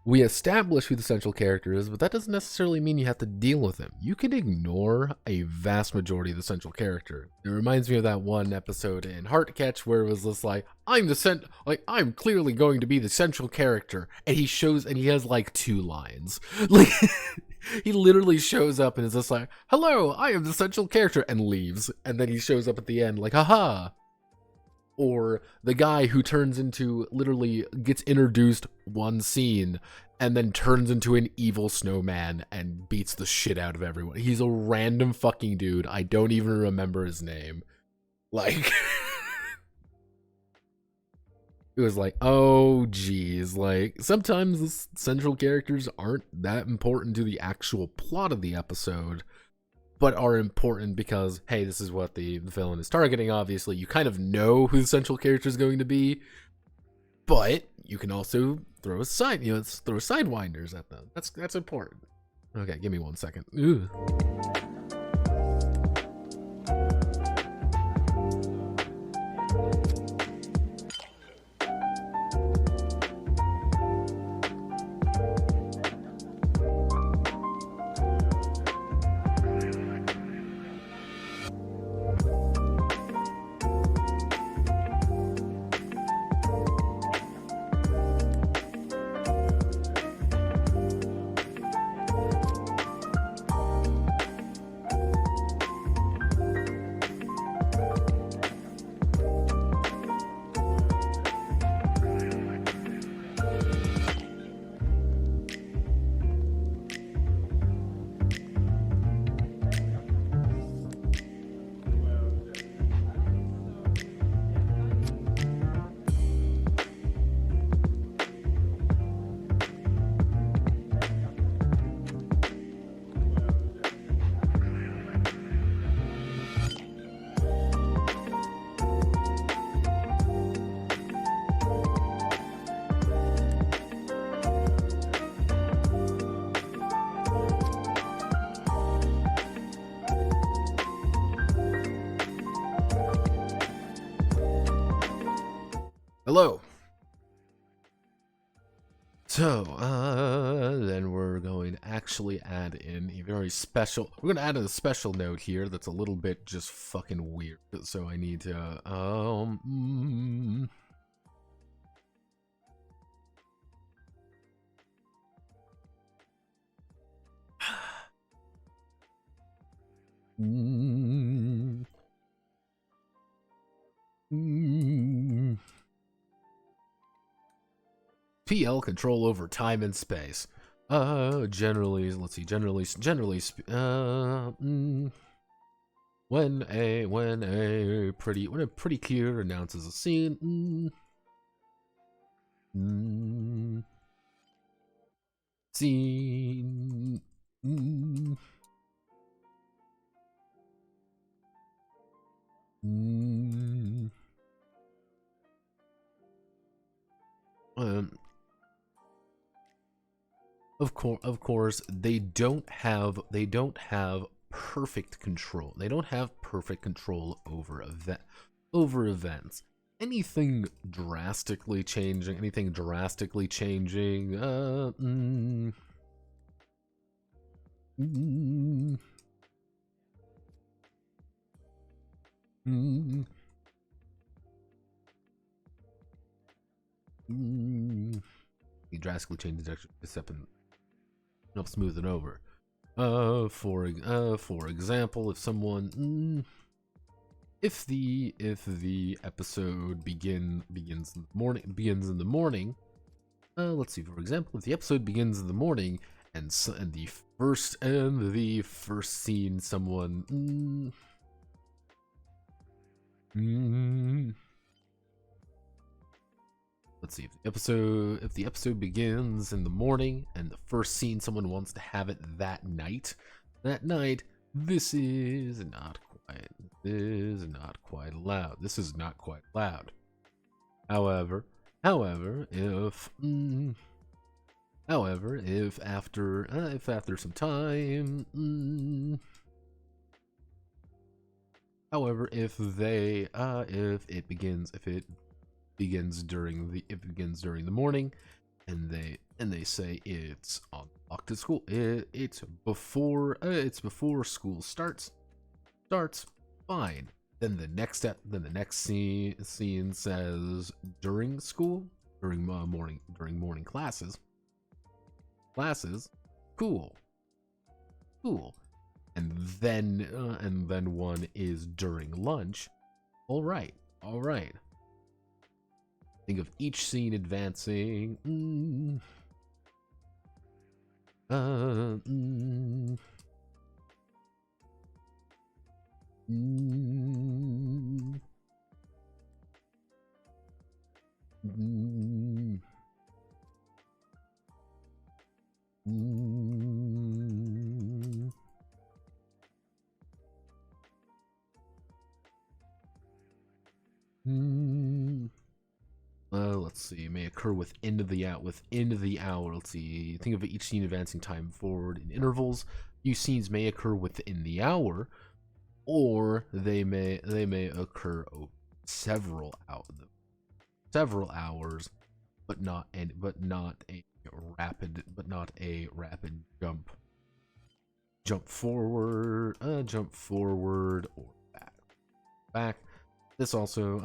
We establish who the central character is, but that doesn't necessarily mean you have to deal with him. You can ignore a vast majority of the central character. It reminds me of that one episode in Heartcatch where it was just like, I'm clearly going to be the central character, and he has like 2 lines. Like, he literally shows up and is just like, hello, I am the central character, and leaves. And then he shows up at the end like, haha. Or the guy who literally gets introduced one scene and then turns into an evil snowman and beats the shit out of everyone. He's a random fucking dude. I don't even remember his name. Like, it was like, oh geez. Like, sometimes the central characters aren't that important to the actual plot of the episode, but are important because, hey, this is what the villain is targeting, obviously. You kind of know who the central character is going to be, but you can also throw sidewinders at them. That's important. Okay, give me 1 second. Ugh. Hello. So, then we're going to actually add in a very special, we're going to add in a special note here that's a little bit just fucking weird. So I need to, PL control over time and space. Generally, let's see. When a pretty cure announces a scene. Scene. Of course, they don't have perfect control. They don't have perfect control over events. Anything drastically changing, he drastically changes the direction, step and help smooth it over. For example, if someone, if the episode begins in the morning, let's see. For example, if the episode begins in the morning and the first scene, someone. Let's see, if the episode begins in the morning and the first scene someone wants to have it that night, this is not quite allowed. This is not quite allowed. However, if after some time, if it begins during the morning, and they say it's on clock to school, it's before school starts, fine. Then the next scene says during school, during morning classes, cool. And then one is during lunch. All right. Think of each scene advancing. Let's see. May occur within the hour. Let's see. Think of each scene advancing time forward in intervals. New scenes may occur within the hour, or they may occur over several hours, but not a rapid jump forward or back. This also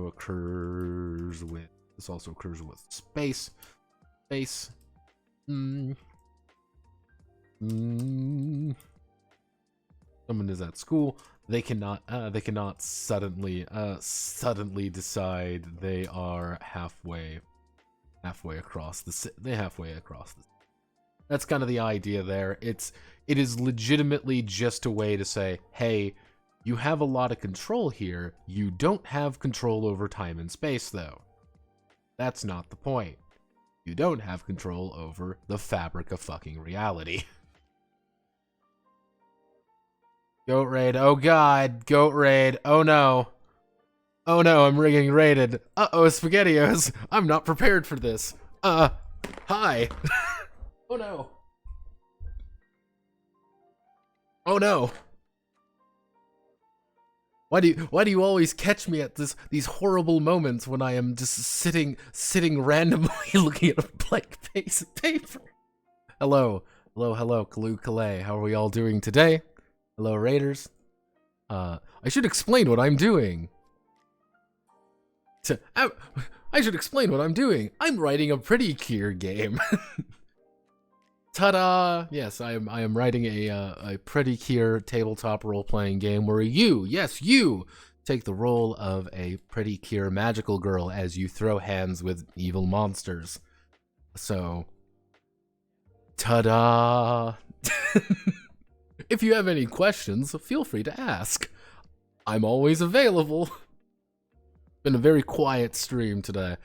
occurs with space. Someone is at school. They cannot suddenly decide they are halfway across the. That's kind of the idea there. It is legitimately just a way to say, hey, you have a lot of control here. You don't have control over time and space, though. That's not the point. You don't have control over the fabric of fucking reality. Goat raid. Oh god. Goat raid. Oh no. Oh no, I'm getting raided. Uh-oh, SpaghettiOs. I'm not prepared for this. Hi. Oh no. Oh no. Why do you always catch me at these horrible moments when I am just sitting randomly looking at a blank piece of paper? Hello, Kalu Kalay. How are we all doing today? Hello, Raiders. I should explain what I'm doing. I should explain what I'm doing. I'm writing a Pretty Cure game. Ta-da! Yes, I am writing a Pretty Cure tabletop role-playing game where you take the role of a Pretty Cure magical girl as you throw hands with evil monsters. So, ta-da! If you have any questions, feel free to ask. I'm always available. Been a very quiet stream today.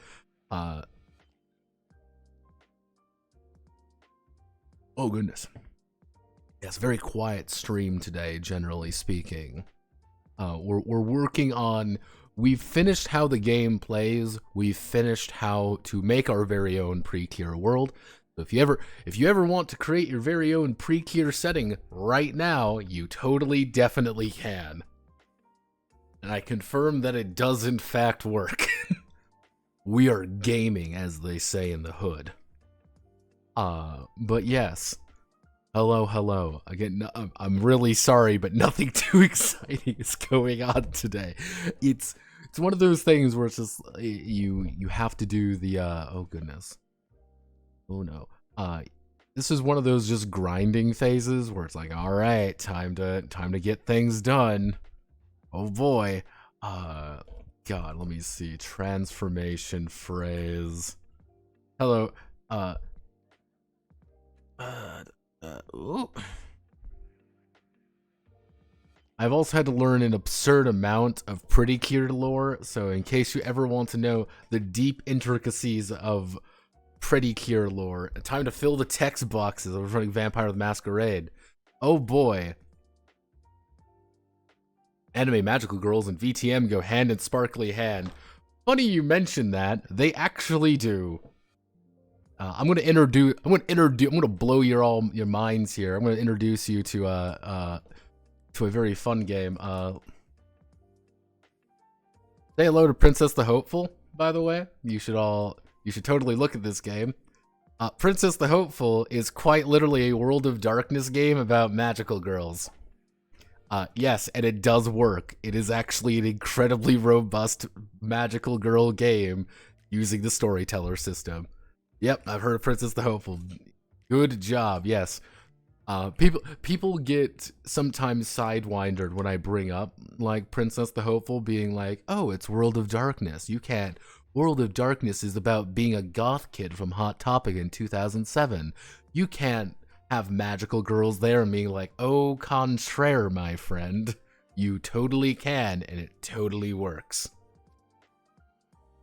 Oh goodness. Yes, very quiet stream today, generally speaking. We're working on. We've finished how the game plays. We've finished how to make our very own Precure world. So if you ever want to create your very own Precure setting right now, you totally definitely can. And I confirm that it does in fact work. We are gaming, as they say in the hood. But yes. Hello. Again, I'm really sorry, but nothing too exciting is going on today. It's one of those things where it's just you have to do the oh goodness. Oh no. This is one of those just grinding phases where it's like, all right, time to get things done. Oh boy. God, let me see. Transformation phrase. Hello. Ooh. I've also had to learn an absurd amount of Pretty Cure lore, so in case you ever want to know the deep intricacies of Pretty Cure lore, time to fill the text boxes of running Vampire the Masquerade. Oh boy. Anime magical girls and VTM go hand in sparkly hand. Funny you mention that. They actually do. I'm gonna blow your minds here. I'm gonna introduce you to a very fun game. Say hello to Princess the Hopeful, by the way. You should totally look at this game. Princess the Hopeful is quite literally a World of Darkness game about magical girls. Yes, and it does work. It is actually an incredibly robust magical girl game using the storyteller system. Yep, I've heard of Princess the Hopeful. Good job, yes. People get sometimes sidewindered when I bring up, like, Princess the Hopeful being like, oh, it's World of Darkness. You can't. World of Darkness is about being a goth kid from Hot Topic in 2007. You can't have magical girls there and being like, oh, contraire, my friend. You totally can, and it totally works.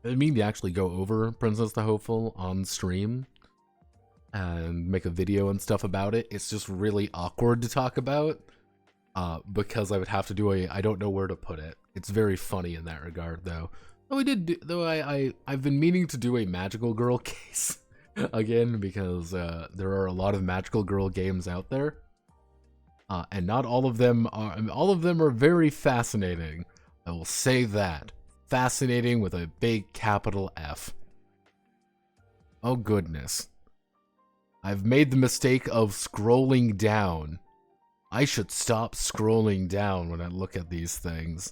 I mean to actually go over Princess the Hopeful on stream and make a video and stuff about it. It's just really awkward to talk about because I would have to do I don't know where to put it. It's very funny in that regard, though. I've been meaning to do a magical girl case again because there are a lot of magical girl games out there, and not all of them are very fascinating. I will say that. Fascinating with a big capital F. Oh goodness. I've made the mistake of scrolling down. I should stop scrolling down when I look at these things.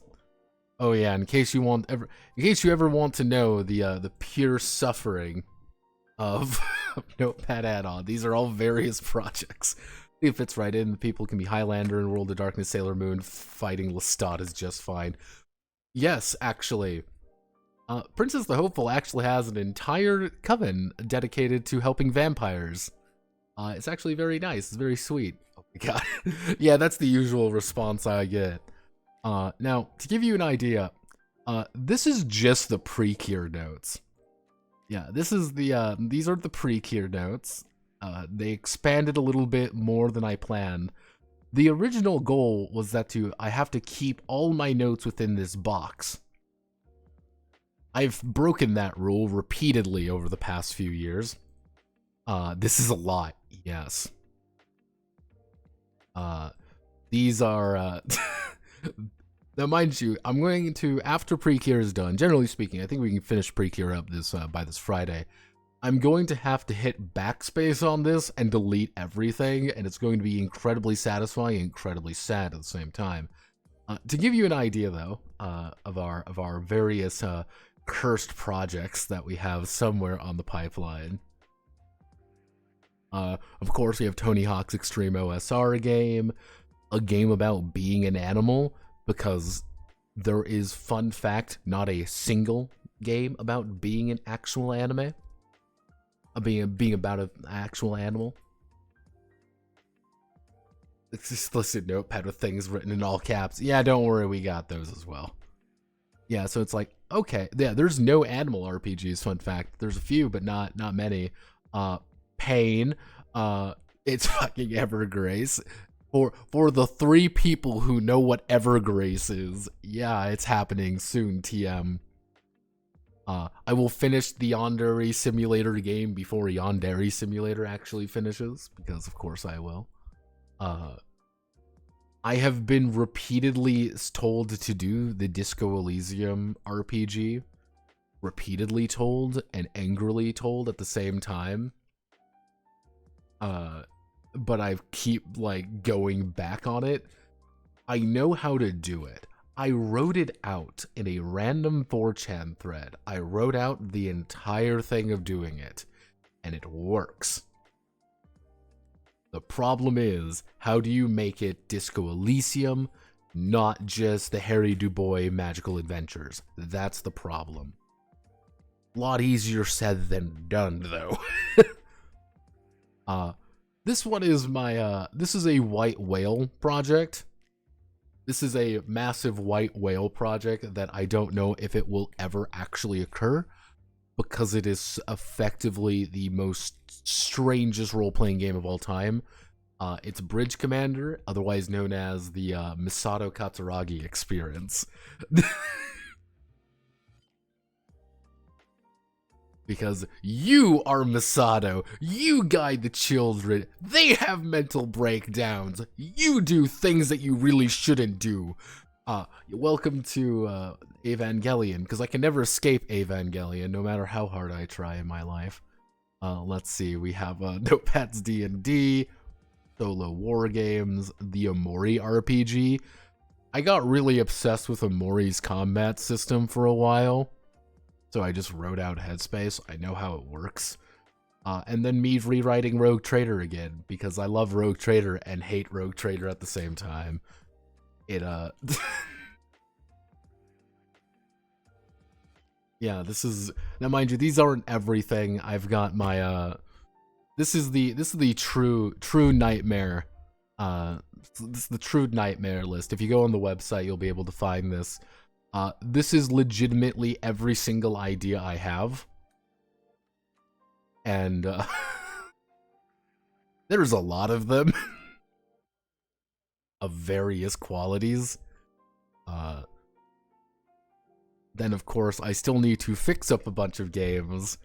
Oh yeah, in case you ever want to know the pure suffering of Notepad add-on. These are all various projects. It fits right in. People can be Highlander and World of Darkness, Sailor Moon. Fighting Lestat is just fine. Yes, actually. Princess the Hopeful actually has an entire coven dedicated to helping vampires. It's actually very nice. It's very sweet. Oh my god. Yeah, that's the usual response I get. Now, to give you an idea, this is just the pre-cure notes. Yeah, these are the pre-cure notes. They expanded a little bit more than I planned. The original goal was that I have to keep all my notes within this box. I've broken that rule repeatedly over the past few years. This is a lot, yes. These are, now mind you, I'm going to, after Precure is done, generally speaking, I think we can finish Precure up by this Friday. I'm going to have to hit backspace on this and delete everything, and it's going to be incredibly satisfying and incredibly sad at the same time. To give you an idea, though, of our various cursed projects that we have somewhere on the pipeline. Of course, we have Tony Hawk's Extreme OSR game, a game about being an animal, because there is, fun fact, not a single game about being an actual anime. Being about an actual animal. It's just listed notepad with things written in all caps. Yeah, don't worry, we got those as well. Yeah, so it's like, okay, yeah, there's no animal RPGs, fun fact. There's a few, but not many. Pain, it's fucking Evergrace. For the 3 people who know what Evergrace is, yeah, it's happening soon, TM. I will finish the Yandere Simulator game before Yandere Simulator actually finishes, because of course I will. I have been repeatedly told to do the Disco Elysium RPG. Repeatedly told and angrily told at the same time. But I keep, like, going back on it. I know how to do it. I wrote it out in a random 4chan thread. I wrote out the entire thing of doing it, and it works. The problem is, how do you make it Disco Elysium, not just the Harry Dubois Magical Adventures? That's the problem. A lot easier said than done, though. This one is my, this is a white whale project. This is a massive white whale project that I don't know if it will ever actually occur, because it is effectively the most strangest role-playing game of all time. It's Bridge Commander, otherwise known as the Misato Katsuragi experience. Because you are Misato, you guide the children, they have mental breakdowns, you do things that you really shouldn't do. Welcome to Evangelion, because I can never escape Evangelion, no matter how hard I try in my life. Let's see, we have Notepads D&D, solo war games, the Omori RPG. I got really obsessed with Omori's combat system for a while, so I just wrote out Headspace. I know how it works. And then me rewriting Rogue Trader again, because I love Rogue Trader and hate Rogue Trader at the same time. It, yeah, this is, now mind you, these aren't everything. I've got my, this is the true nightmare, this is the true nightmare list. If you go on the website, you'll be able to find this. This is legitimately every single idea I have. And, there's a lot of them. Of various qualities. Then, of course, I still need to fix up a bunch of games.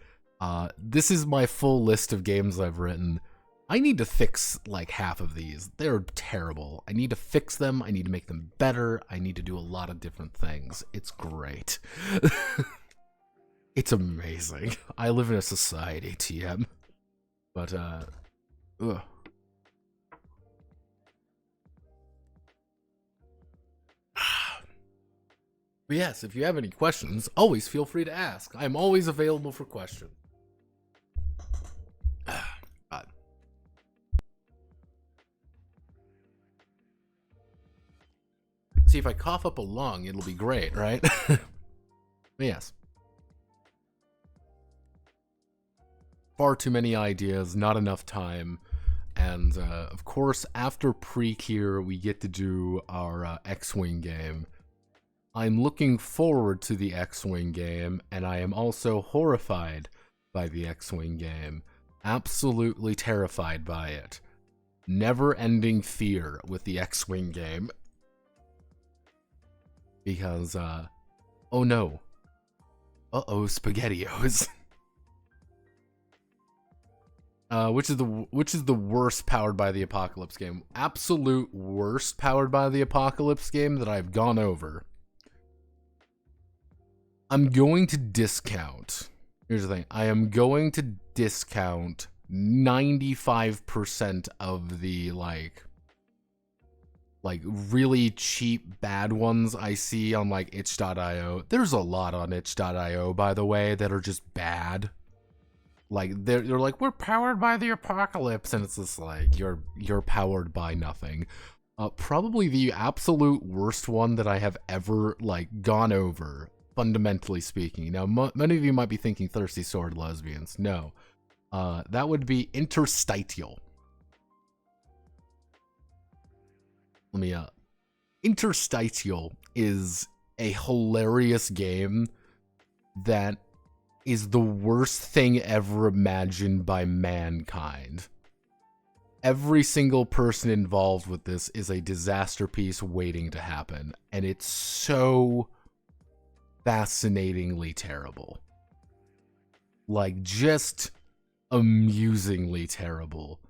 This is my full list of games I've written. I need to fix, like, half of these. They're terrible. I need to fix them. I need to make them better. I need to do a lot of different things. It's great. It's amazing. I live in a society, TM. But, ugh. But yes, if you have any questions, always feel free to ask. I'm always available for questions. See, if I cough up a lung, it'll be great, right? But yes. Far too many ideas, not enough time. And, of course, after Precure, we get to do our X-Wing game. I'm looking forward to the X-Wing game, and I am also horrified by the X-Wing game. Absolutely terrified by it. Never-ending fear with the X-Wing game. Because, oh no. Uh-oh, SpaghettiOs. Which is the worst Powered by the Apocalypse game. Absolute worst Powered by the Apocalypse game that I've gone over. I'm going to discount. Here's the thing. I am going to discount 95% of the, like really cheap bad ones I see on, like, itch.io. There's a lot on itch.io, by the way, that are just bad. Like, they're like, we're powered by the apocalypse, and it's just like, you're powered by nothing. Probably the absolute worst one that I have ever, like, gone over, fundamentally speaking. Now, many of you might be thinking Thirsty Sword Lesbians. No. That would be Interstitial. Let me, Interstitial is a hilarious game that is the worst thing ever imagined by mankind. Every single person involved with this is a disaster piece waiting to happen, and it's so fascinatingly terrible. Like, just amusingly terrible.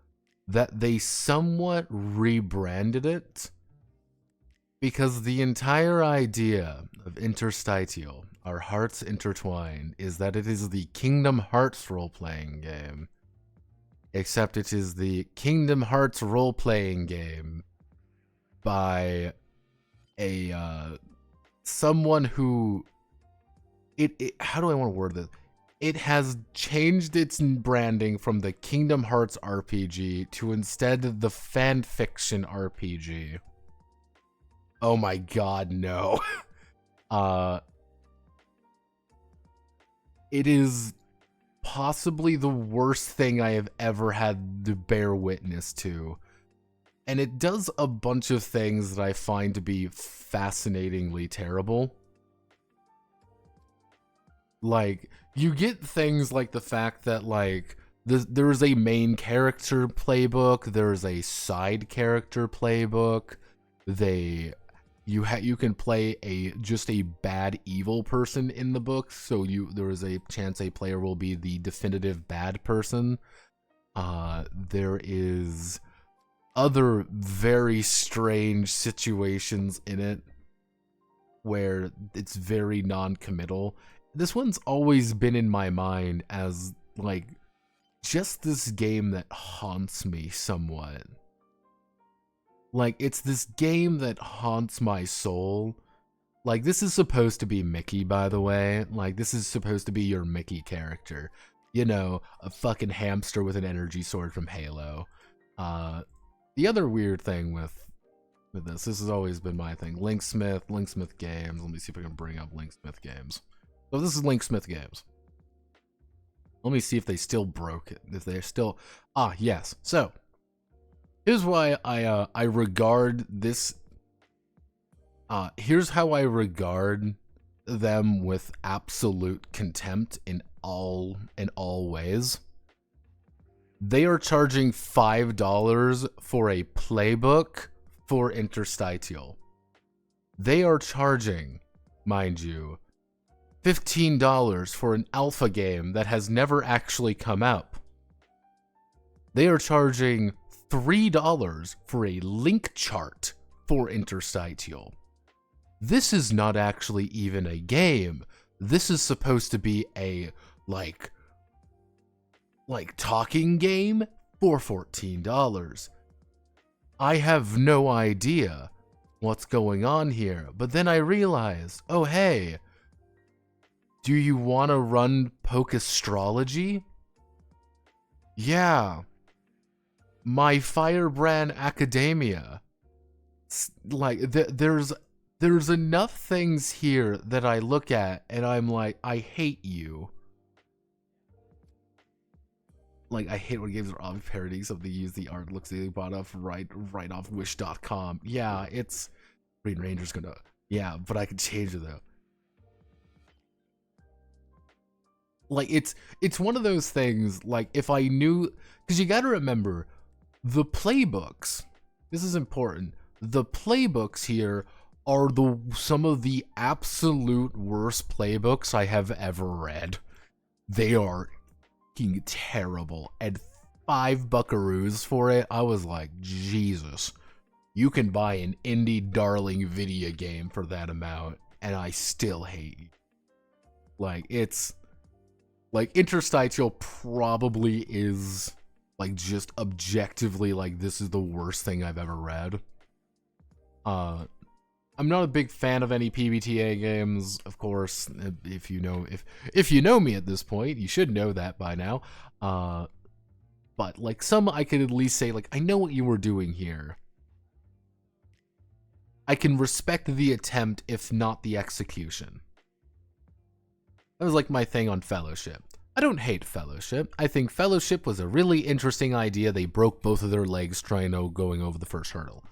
That they somewhat rebranded it, because the entire idea of Interstitial, Our Hearts Intertwine, is that it is the Kingdom Hearts role-playing game. Except it is the Kingdom Hearts role-playing game by a, someone who, how do I want to word this? It has changed its branding from the Kingdom Hearts RPG to instead the fanfiction RPG. Oh my god, no. it is possibly the worst thing I have ever had to bear witness to. And it does a bunch of things that I find to be fascinatingly terrible. Like, you get things like the fact that, like, there's a main character playbook, there's a side character playbook, you can play just a bad evil person in the book, so there is a chance a player will be the definitive bad person. There is other very strange situations in it where it's very non-committal. This one's always been in my mind as, like, just this game that haunts me somewhat. Like, it's this game that haunts my soul. Like, this is supposed to be Mickey, by the way. Like, this is supposed to be your Mickey character. You know, a fucking hamster with an energy sword from Halo. The other weird thing with this has always been my thing. Linksmith Games. Let me see if I can bring up Linksmith Games. So this is Linksmith Games. Let me see if they still broke it. If they're still... Ah, yes. So, here's why I regard this... here's how I regard them with absolute contempt in all ways. They are charging $5 for a playbook for Interstitial. They are charging, mind you, $15 for an alpha game that has never actually come out. They are charging $3 for a link chart for Interstitial. This is not actually even a game. This is supposed to be a, like talking game for $14. I have no idea what's going on here, but then I realized, oh hey, do you want to run Pokestrology? Yeah. My Firebrand Academia. Like, there's enough things here that I look at and I'm like, I hate you. Like, I hate when games are obvious parodies of the art looks they bought off right off wish.com. Yeah, it's Green Ranger's gonna, yeah, but I could change it though. Like, it's one of those things, like, if I knew, because you gotta remember, the playbooks, this is important, the playbooks here are some of the absolute worst playbooks I have ever read. They are fucking terrible, and $5 for it, I was like, Jesus, you can buy an indie darling video game for that amount, and I still hate you. Like, it's... Like, Interstitial probably is, like, just objectively, like, this is the worst thing I've ever read. I'm not a big fan of any PBTA games, of course. If you know me at this point, you should know that by now. But, like, some I could at least say, like, I know what you were doing here. I can respect the attempt, if not the execution. That was like my thing on Fellowship. I don't hate Fellowship. I think Fellowship was a really interesting idea. They broke both of their legs going over the first hurdle.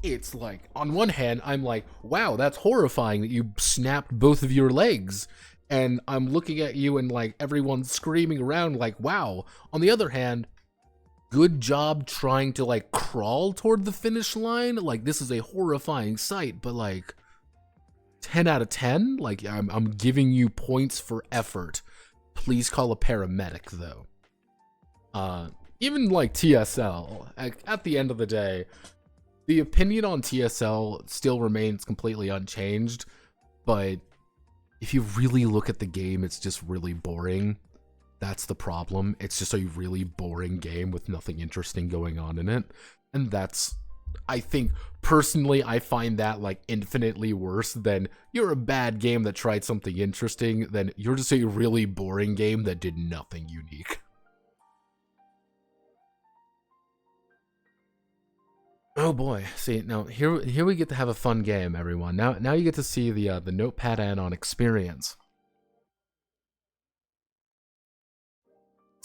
It's like, on one hand, I'm like, wow, that's horrifying that you snapped both of your legs. And I'm looking at you and, like, everyone's screaming around like, wow. On the other hand, good job trying to, like, crawl toward the finish line. Like, this is a horrifying sight, but, like, 10 out of 10? Like, I'm giving you points for effort. Please call a paramedic, though. Even, like, TSL, at the end of the day, the opinion on TSL still remains completely unchanged, but if you really look at the game, it's just really boring. That's the problem. It's just a really boring game with nothing interesting going on in it, and that's... I think, personally, I find that, like, infinitely worse than you're a bad game that tried something interesting, than you're just a really boring game that did nothing unique. Oh boy, see, now, here we get to have a fun game, everyone. Now you get to see the Notepad add-on experience.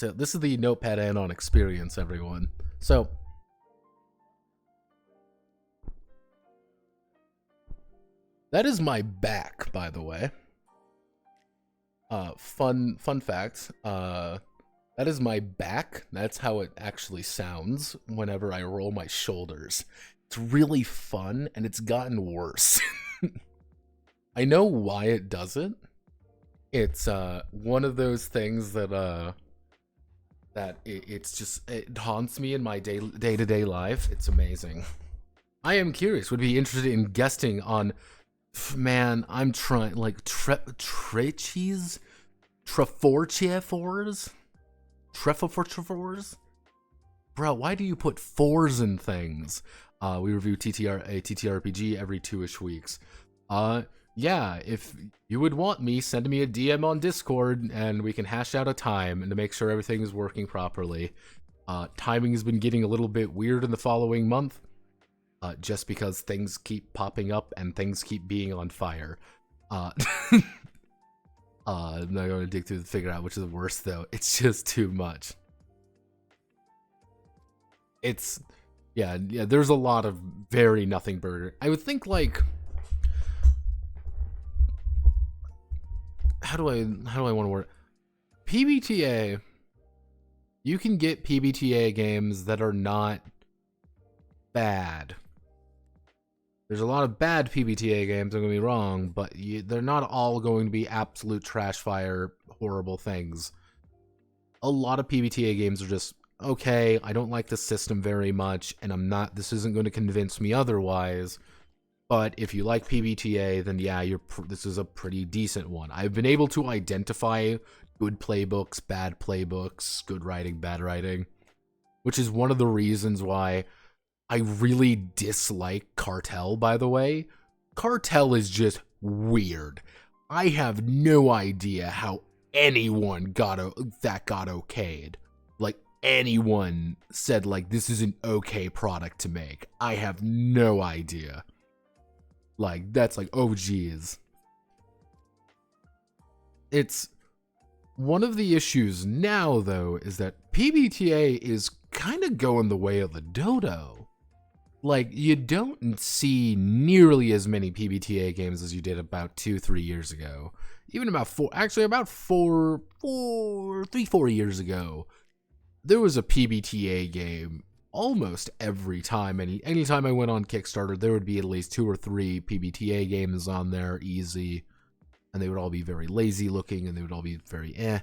So this is the Notepad add-on experience, everyone. So that is my back, by the way. Fun fact. That is my back. That's how it actually sounds whenever I roll my shoulders. It's really fun, and it's gotten worse. I know why it does it. It's one of those things that it haunts me in my day-to-day life. It's amazing. I am curious. Would be interested in guesting on. Man, I'm trying like treforchefors. Bro, why do you put fours in things? We review TTRPG every 2-ish weeks. Yeah, if you would want me, send me a DM on Discord and we can hash out a time and to make sure everything is working properly. Timing has been getting a little bit weird in the following month, just because things keep popping up and things keep being on fire. I'm not going to dig through to figure out which is the worst, though. It's just too much. Yeah, there's a lot of very nothing burger. I would think, like, how do I want to word it? PBTA, you can get PBTA games that are not bad. There's a lot of bad PBTA games, don't get me wrong, but they're not all going to be absolute trash fire, horrible things. A lot of PBTA games are just, okay, I don't like the system very much, and this isn't going to convince me otherwise, but if you like PBTA, then yeah, this is a pretty decent one. I've been able to identify good playbooks, bad playbooks, good writing, bad writing, which is one of the reasons why I really dislike Cartel, by the way. Cartel is just weird. I have no idea how anyone got okayed. Like, anyone said, like, this is an okay product to make. I have no idea. Like, that's like, oh geez. It's one of the issues now, though, is that PBTA is kind of going the way of the dodo. Like, you don't see nearly as many PBTA games as you did about 2-3 years ago. Even about 4 years ago, there was a PBTA game almost every time. Anytime I went on Kickstarter, there would be at least 2 or 3 PBTA games on there, easy. And they would all be very lazy looking, and they would all be very eh.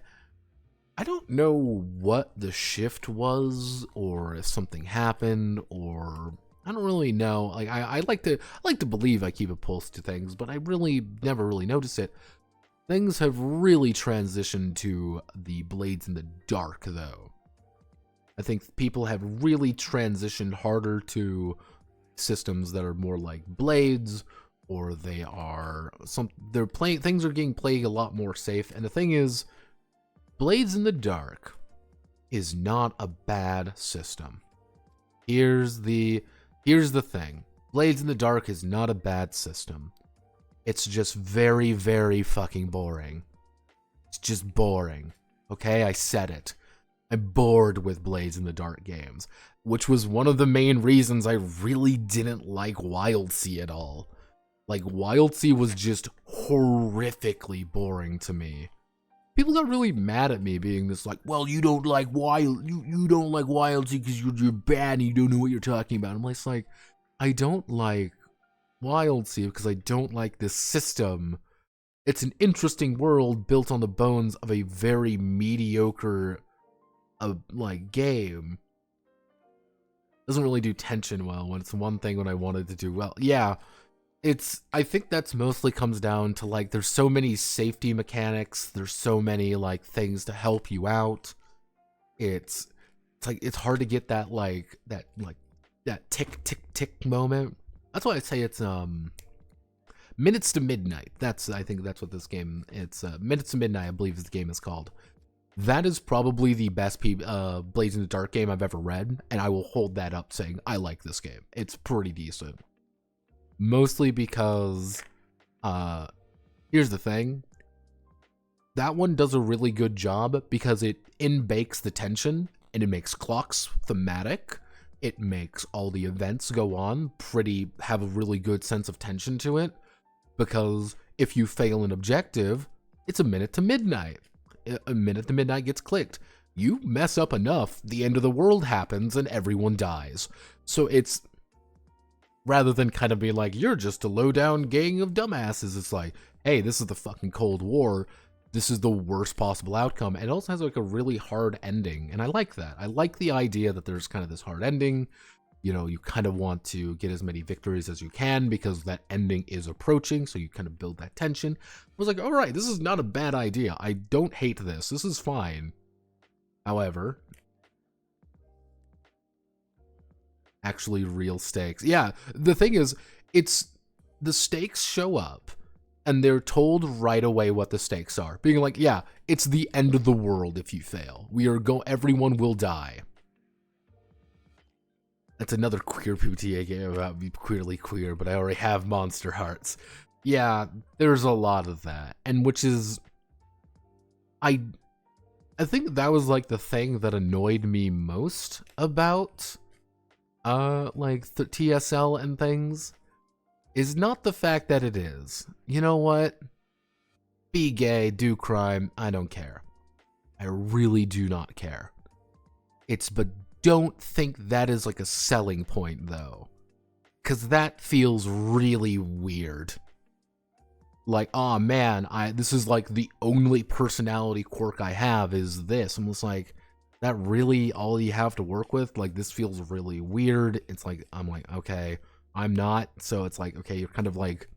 I don't know what the shift was, or if something happened, or I don't really know. Like, I like to believe I keep a pulse to things, but I really never really notice it. Things have really transitioned to the Blades in the Dark, though. I think people have really transitioned harder to systems that are more like Blades, or things are getting played a lot more safe. And the thing is, Blades in the Dark is not a bad system. Here's the thing. Blades in the Dark is not a bad system. It's just very, very fucking boring. It's just boring. Okay, I said it. I'm bored with Blades in the Dark games, which was one of the main reasons I really didn't like WildSea at all. Like, WildSea was just horrifically boring to me. People got really mad at me being this like, well, you don't like WildSea because you're bad and you don't know what you're talking about. I'm like, I don't like WildSea because I don't like this system. It's an interesting world built on the bones of a very mediocre game. Doesn't really do tension well when it's one thing when I wanted to do well. Yeah. I think that's mostly comes down to, like, there's so many safety mechanics, there's so many, like, things to help you out. It's hard to get that tick, tick, tick moment. That's why I say it's, Minutes to Midnight. I think that's what this game, it's, Minutes to Midnight, I believe the game is called. That is probably the best Blades in the Dark game I've ever read, and I will hold that up saying I like this game. It's pretty decent. Mostly because, here's the thing. that one does a really good job because it in-bakes the tension and it makes clocks thematic. It makes all the events go on have a really good sense of tension to it, because if you fail an objective, it's a minute to midnight. A minute to midnight gets clicked. You mess up enough, the end of the world happens and everyone dies. So it's, rather than kind of being like, you're just a low-down gang of dumbasses, it's like, hey, this is the fucking Cold War. This is the worst possible outcome. And it also has like a really hard ending, and I like that. I like the idea that there's kind of this hard ending. You know, you kind of want to get as many victories as you can because that ending is approaching, so you kind of build that tension. I was like, all right, this is not a bad idea. I don't hate this. This is fine. However, actually real stakes. Yeah, the thing is, the stakes show up and they're told right away what the stakes are. Being like, yeah, it's the end of the world if you fail. Everyone will die. That's another queer PTA game about me queerly queer, but I already have Monster Hearts. Yeah, there's a lot of that. And which is, I think that was like the thing that annoyed me most about like the TSL and things, is not the fact that it is. You know what? Be gay, do crime, I don't care. I really do not care. But don't think that is like a selling point though, because that feels really weird. Like, oh man, this is like the only personality quirk I have is this. I'm just like, that really all you have to work with? Like, this feels really weird. It's like, I'm like, okay, I'm not. So it's like, okay, you're kind of like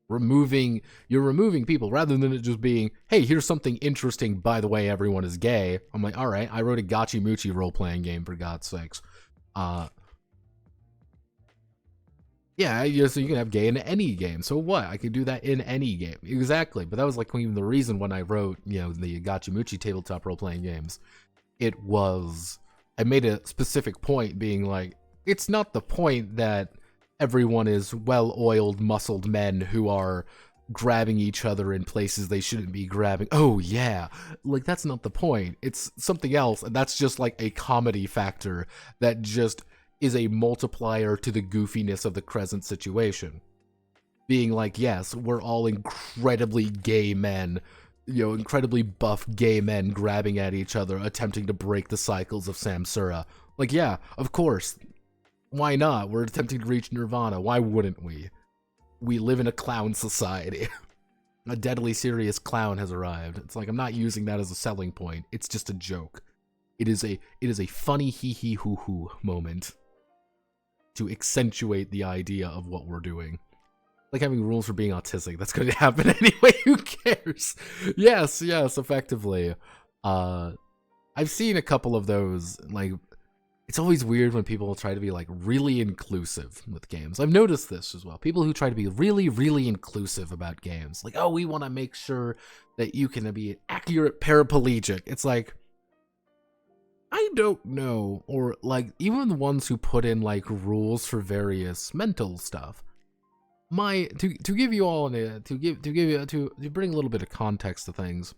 removing people rather than it just being, hey, here's something interesting, by the way, everyone is gay. I'm like, all right, I wrote a Gachi Muchi role-playing game, for God's sakes. Yeah, so you can have gay in any game. So what? I could do that in any game. Exactly. But that was like even the reason when I wrote, you know, the Gachi Muchi tabletop role-playing games. I made a specific point being like, it's not the point that everyone is well-oiled, muscled men who are grabbing each other in places they shouldn't be grabbing. Oh, yeah. Like, that's not the point. It's something else, and that's just like a comedy factor that just is a multiplier to the goofiness of the present situation. Being like, yes, we're all incredibly gay men, you know, incredibly buff gay men grabbing at each other, attempting to break the cycles of Samsara. Like, yeah, of course. Why not? We're attempting to reach nirvana. Why wouldn't we? We live in a clown society. A deadly serious clown has arrived. It's like, I'm not using that as a selling point. It's just a joke. It is a funny hee-hee hoo-hoo moment to accentuate the idea of what we're doing. Like having rules for being autistic. That's going to happen anyway. Who cares? Yes, effectively. I've seen a couple of those. Like, it's always weird when people try to be like really inclusive with games. I've noticed this as well. People who try to be really, really inclusive about games. Like, oh, we want to make sure that you can be an accurate paraplegic. It's like, I don't know. Or like even the ones who put in like rules for various mental stuff. To give you all to bring a little bit of context to things.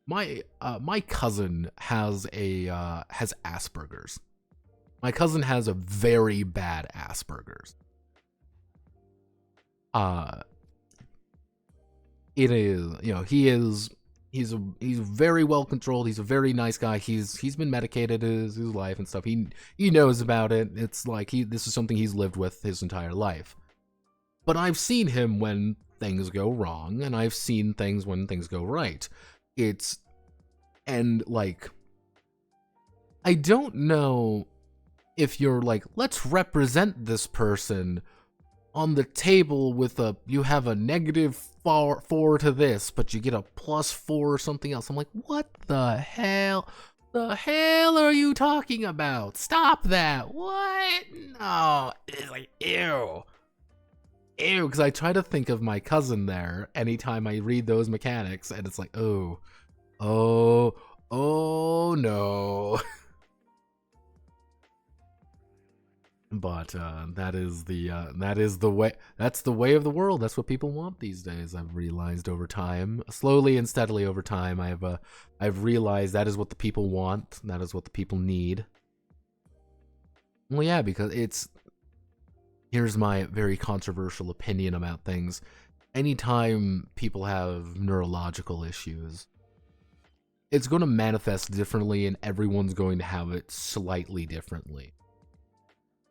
My cousin has Asperger's. My cousin has a very bad Asperger's. It is, you know, he's very well controlled. He's a very nice guy. He's been medicated his life and stuff. He knows about it. It's like this is something he's lived with his entire life. But I've seen him when things go wrong, and I've seen things when things go right. And like, I don't know if you're like, let's represent this person on the table with you have a -4 to this, but you get a +4 or something else. I'm like, what the hell? The hell are you talking about? Stop that. What? No. It's like, ew. Ew, because I try to think of my cousin there anytime I read those mechanics, and it's like, oh no. But not. That is the way. That's the way of the world. That's what people want these days. I've realized over time, slowly and steadily over time, I've realized that is what the people want. That is what the people need. Well, yeah, because here's my very controversial opinion about things. Anytime people have neurological issues, it's going to manifest differently, and everyone's going to have it slightly differently.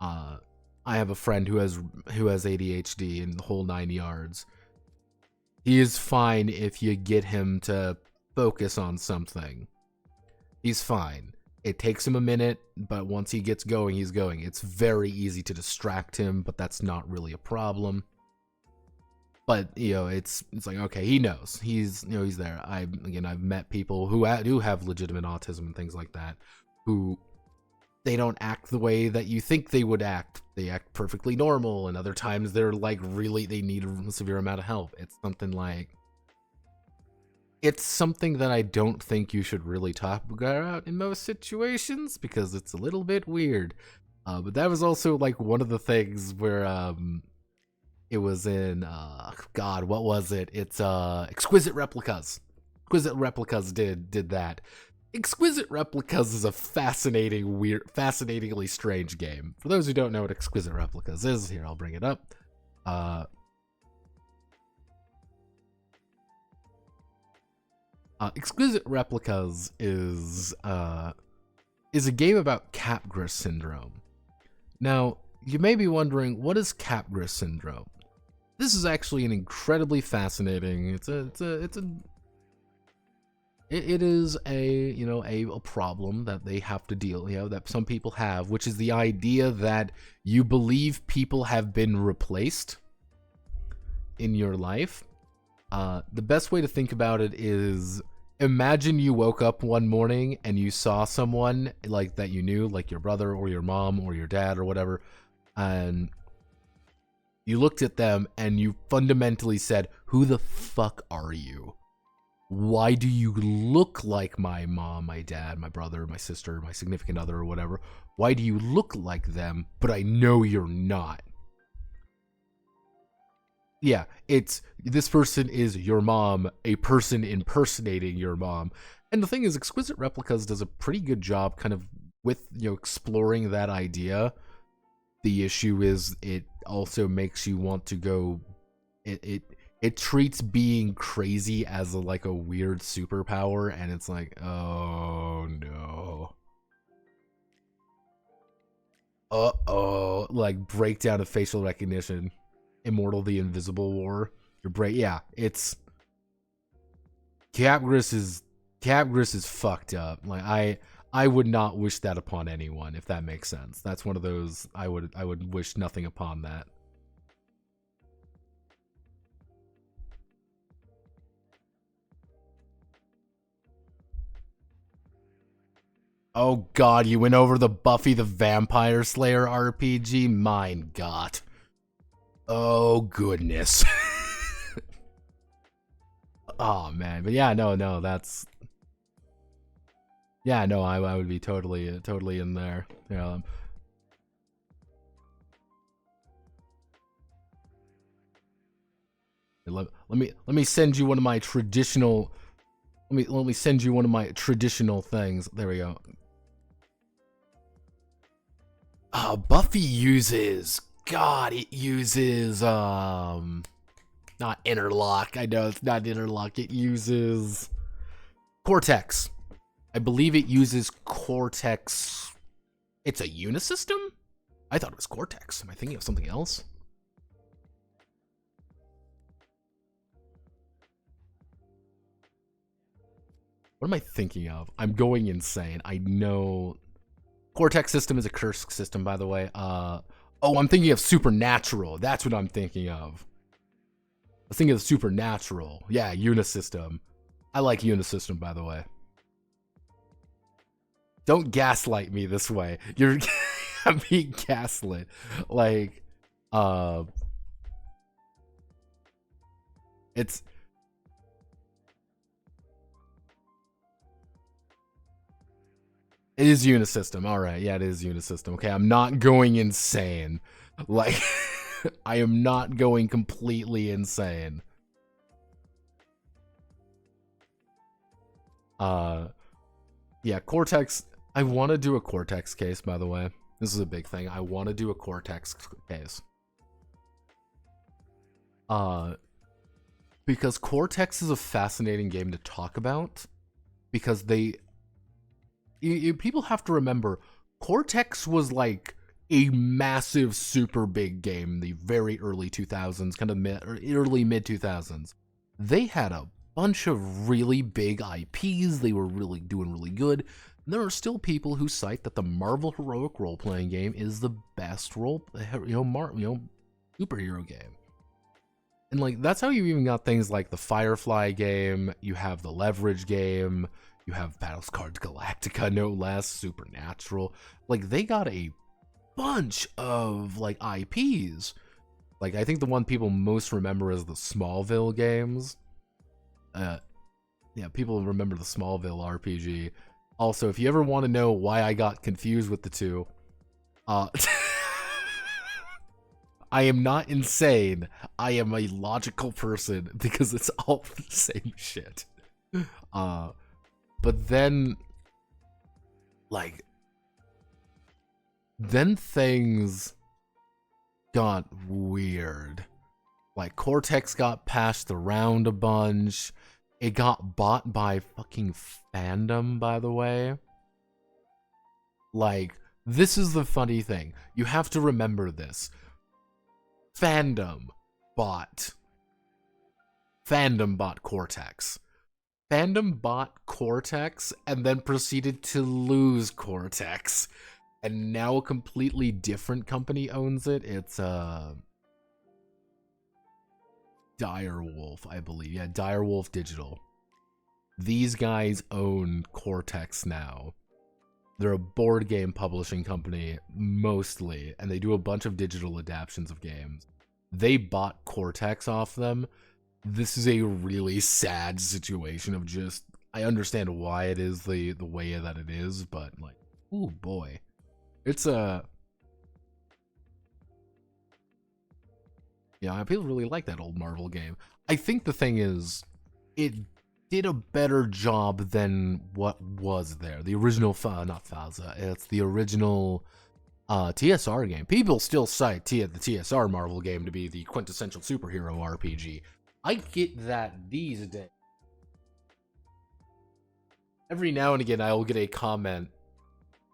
I have a friend who has ADHD and the whole 9 yards. He is fine if you get him to focus on something. He's fine. It takes him a minute, but once he gets going, he's going. It's very easy to distract him, but that's not really a problem. But, it's like, okay, he knows. He's there. I've met people who do have legitimate autism and things like that, who they don't act the way that you think they would act. They act perfectly normal, and other times they're like they need a severe amount of help. It's something that I don't think you should really talk about in most situations, because it's a little bit weird. But that was also like one of the things where it was in God, what was it? It's Exquisite Replicas. Exquisite Replicas did that. Exquisite Replicas is a fascinatingly strange game. For those who don't know what Exquisite Replicas is, here, I'll bring it up. Exquisite Replicas is a game about Capgras syndrome. Now, you may be wondering, what is Capgras syndrome? This is actually an incredibly fascinating. It is a problem that they have to deal, that some people have, which is the idea that you believe people have been replaced in your life. The best way to think about it is, imagine you woke up one morning and you saw someone like that you knew, like your brother or your mom or your dad or whatever, and you looked at them and you fundamentally said, "Who the fuck are you? Why do you look like my mom, my dad, my brother, my sister, my significant other, or whatever? Why do you look like them, but I know you're not?" Yeah, this person is your mom, a person impersonating your mom. And the thing is, Exquisite Replicas does a pretty good job kind of with, exploring that idea. The issue is it also makes you want to go, it treats being crazy as a weird superpower, and it's like, oh no. Uh-oh, like breakdown of facial recognition. Immortal the Invisible War. It's Capgras is fucked up. Like I would not wish that upon anyone, if that makes sense. That's one of those I would wish nothing upon that. Oh god, you went over the Buffy the Vampire Slayer RPG? Mein Gott. Oh goodness. Oh man, but yeah, no, that's... Yeah, no, I would be totally in there. Let me send you one of my traditional... Let me send you one of my traditional things. There we go. Buffy uses... God, it uses, not interlock. I know it's not interlock. It uses Cortex. I believe it uses Cortex. It's a Unisystem? I thought it was Cortex. Am I thinking of something else? What am I thinking of? I'm going insane. I know... Cortex system is a curse system, by the way. Oh, I'm thinking of Supernatural. That's what I'm thinking of. I was thinking of Supernatural. Yeah, Unisystem. I like Unisystem, by the way. Don't gaslight me this way. I'm being gaslit. Like, It is Unisystem. All right, yeah, it is Unisystem. Okay, I'm not going insane. Like, I am not going completely insane. Yeah, Cortex. I want to do a Cortex case, by the way. This is a big thing. I want to do a Cortex case. Because Cortex is a fascinating game to talk about. Because people have to remember, Cortex was like a massive, super big game in the very early 2000s, kind of early mid 2000s. They had a bunch of really big IPs. They were really doing really good. And there are still people who cite that the Marvel heroic role-playing game is the best superhero game. And like that's how you even got things like the Firefly game. You have the Leverage game. You have Battlestar Galactica, no less. Supernatural. Like they got a bunch of like IPs. Like I think the one people most remember is the Smallville games. Yeah, people remember the Smallville RPG. Also, if you ever want to know why I got confused with the two, I am not insane. I am a logical person because it's all the same shit. But then, like, then things got weird. Like, Cortex got passed around a bunch. It got bought by fucking fandom, by the way. Like, this is the funny thing. You have to remember this. Fandom bought Cortex. Fandom bought Cortex and then proceeded to lose Cortex. And now a completely different company owns it. It's Direwolf, I believe. Yeah, Direwolf Digital. These guys own Cortex now. They're a board game publishing company, mostly, and they do a bunch of digital adaptations of games. They bought Cortex off them. This is a really sad situation of just... I understand why it is the way that it is, but, like, oh boy. It's a... Yeah, people really like that old Marvel game. I think the thing is, it did a better job than what was there. The original, not Faza, it's the original TSR game. People still cite the TSR Marvel game to be the quintessential superhero RPG. I get that these days. Every now and again, I will get a comment.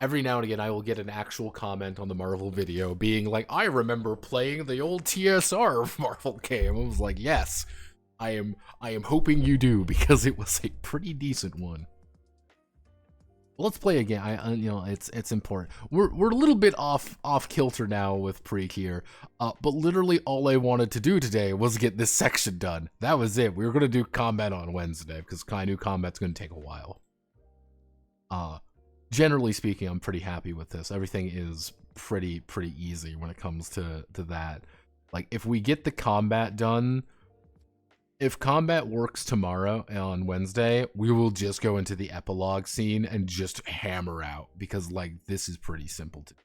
Every now and again, I will get an actual comment on the Marvel video being like, I remember playing the old TSR Marvel game. I was like, yes, I am hoping you do, because it was a pretty decent one. Well, let's play again. It's important. We're a little bit off kilter now with pre-Cure, but literally all I wanted to do today was get this section done. That was it. We were gonna do combat on Wednesday because I knew combat's gonna take a while. Generally speaking, I'm pretty happy with this. Everything is pretty easy when it comes to that. Like, if we get the combat done, if combat works tomorrow on Wednesday, we will just go into the epilogue scene and just hammer out, because, like, this is pretty simple to do.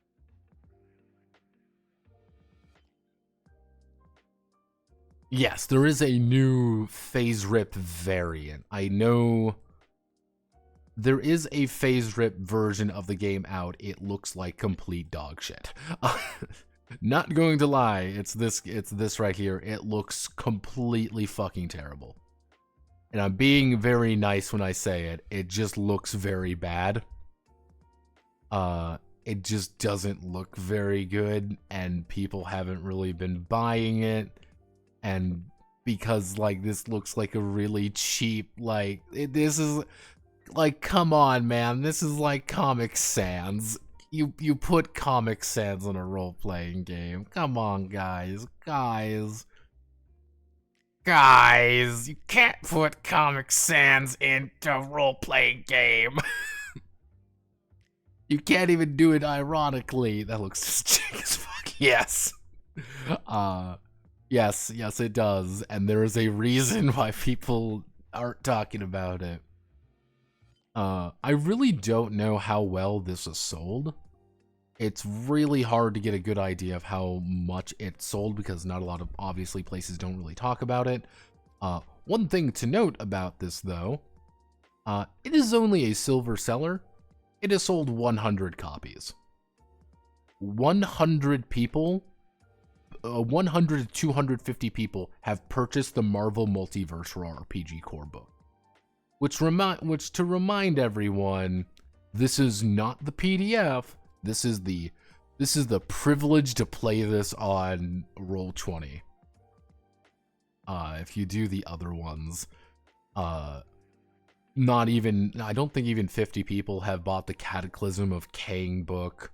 Yes, there is a new phase rip variant. I know... There is a phase rip version of the game out. It looks like complete dog shit. Not going to lie, it's this right here. It looks completely fucking terrible. And I'm being very nice when I say it. It just looks very bad. It just doesn't look very good, and people haven't really been buying it. And because, like, this looks like a really cheap, like, this is... Like, come on, man. This is like Comic Sans. You put Comic Sans in a role-playing game. Come on, guys. Guys, you can't put Comic Sans into a role-playing game. You can't even do it ironically. That looks just chick as fuck. Yes. Yes, it does. And there is a reason why people aren't talking about it. I really don't know how well this is sold. It's really hard to get a good idea of how much it sold because not a lot of, obviously, places don't really talk about it. One thing to note about this, though, it is only a silver seller. It has sold 100 copies. 100 people, 100 to 250 people have purchased the Marvel Multiverse RPG core book. Which to remind everyone, this is not the PDF. This is the privilege to play this on Roll20. If you do the other ones, not even, I don't think even 50 people have bought the Cataclysm of Kang book.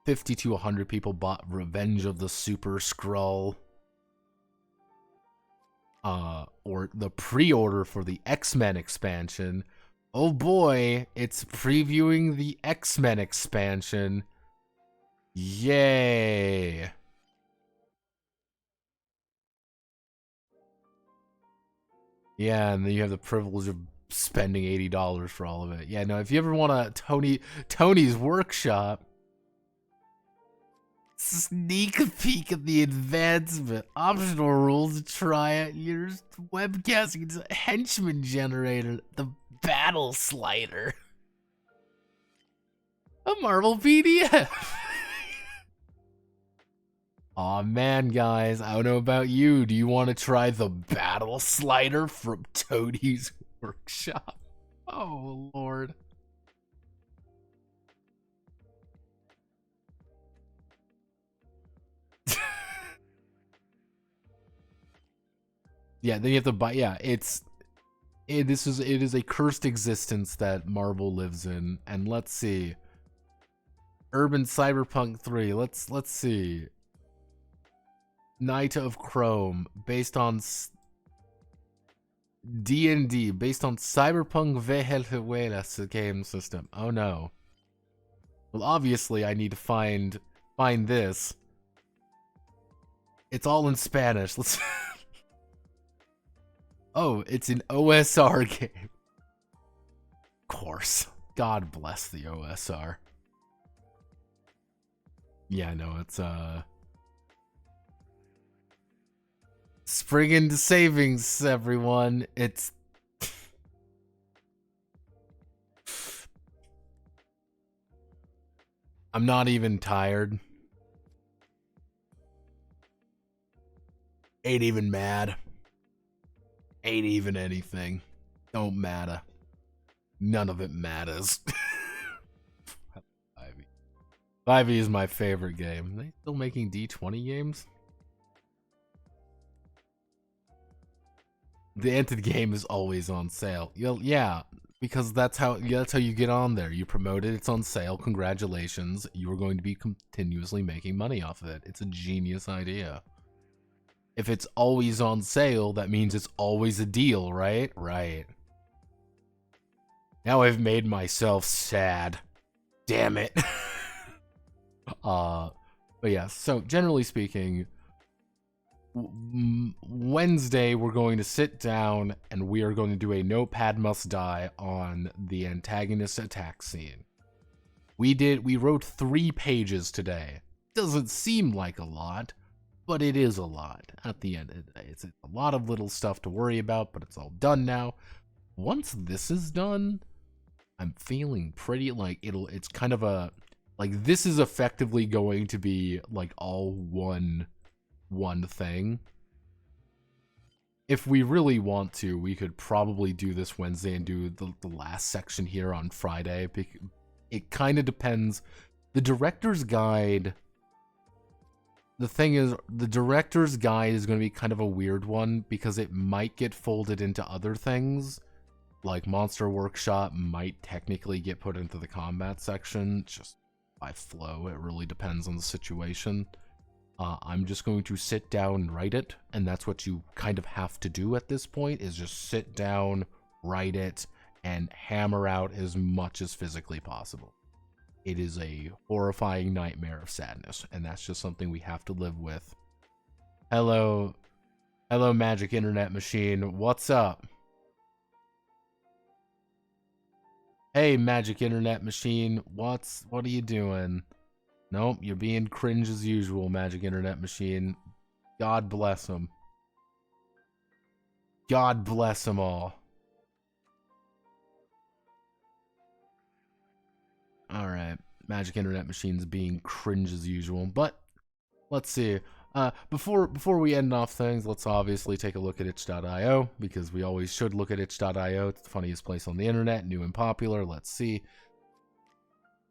50 to 100 people bought Revenge of the Super Skrull. Or the pre-order for the X-Men expansion. Oh boy, it's previewing the X-Men expansion. Yay! Yeah, and then you have the privilege of spending $80 for all of it. Yeah, no, if you ever want a Tony's Workshop, sneak a peek at the advancement. Optional rules to try it. Your webcasting henchman generator. The battle slider. A Marvel PDF. Aw, man, guys. I don't know about you. Do you want to try the battle slider from Tony's Workshop? Oh, Lord. Yeah, then you have to buy. Yeah, it is a cursed existence that Marvel lives in. And let's see, Urban Cyberpunk 3. Let's see, Night of Chrome, based on D&D, based on Cyberpunk Venezuela's game system. Oh no. Well, obviously I need to find this. It's all in Spanish. Let's. Oh, it's an OSR game. Of course. God bless the OSR. Yeah, no, it's spring into savings, everyone. It's I'm not even tired. Ain't even mad. Ain't even anything. Don't matter. None of it matters. 5e. 5e is my favorite game. Are they still making D20 games? The Entered game is always on sale. Yeah, because that's how you get on there. You promote it, it's on sale. Congratulations. You're going to be continuously making money off of it. It's a genius idea. If it's always on sale, that means it's always a deal, right? Right. Now I've made myself sad. Damn it. But yeah, so generally speaking, Wednesday we're going to sit down and we are going to do a Notepad Must Die on the antagonist attack scene. We wrote 3 pages today. Doesn't seem like a lot, but it is a lot at the end of the day. It's a lot of little stuff to worry about, but it's all done now. Once this is done, I'm feeling pretty like it's kind of a, like, this is effectively going to be like all one thing. If we really want to, we could probably do this Wednesday and do the last section here on Friday. It kind of depends. The director's guide, the thing is, the director's guide is going to be kind of a weird one because it might get folded into other things. Like Monster Workshop might technically get put into the combat section, just by flow. It really depends on the situation. I'm just going to sit down and write it, and that's what you kind of have to do at this point, is just sit down, write it, and hammer out as much as physically possible. It is a horrifying nightmare of sadness, and that's just something we have to live with. Hello, Magic Internet Machine, what's up? Hey, magic internet machine, what are you doing? Nope, you're being cringe as usual, magic internet machine. God bless them. God bless them all. Alright, magic internet machine's being cringe as usual, but let's see. Before we end off things, let's obviously take a look at itch.io, because we always should look at itch.io. It's the funniest place on the internet, new and popular. Let's see.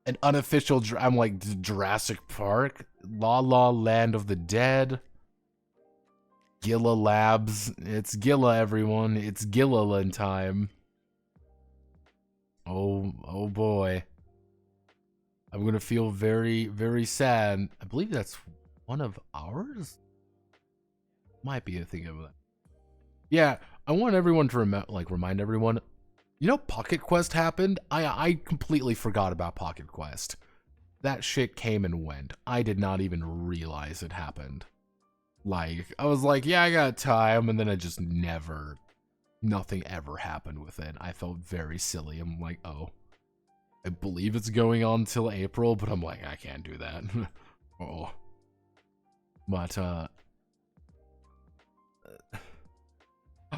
An unofficial, I'm like Jurassic Park, La La Land of the Dead, Gilla Labs. It's Gilla, everyone. It's Gilliland time. Oh boy. I'm gonna feel very, very sad. I believe that's one of ours? Might be a thing of that. Yeah, I want everyone to remind everyone, you know, Pocket Quest happened? I completely forgot about Pocket Quest. That shit came and went. I did not even realize it happened. Like, I was like, yeah, I got time, and then it just nothing ever happened with it. I felt very silly. I'm like, oh, I believe it's going on till April, but I'm like, I can't do that. Oh. But, I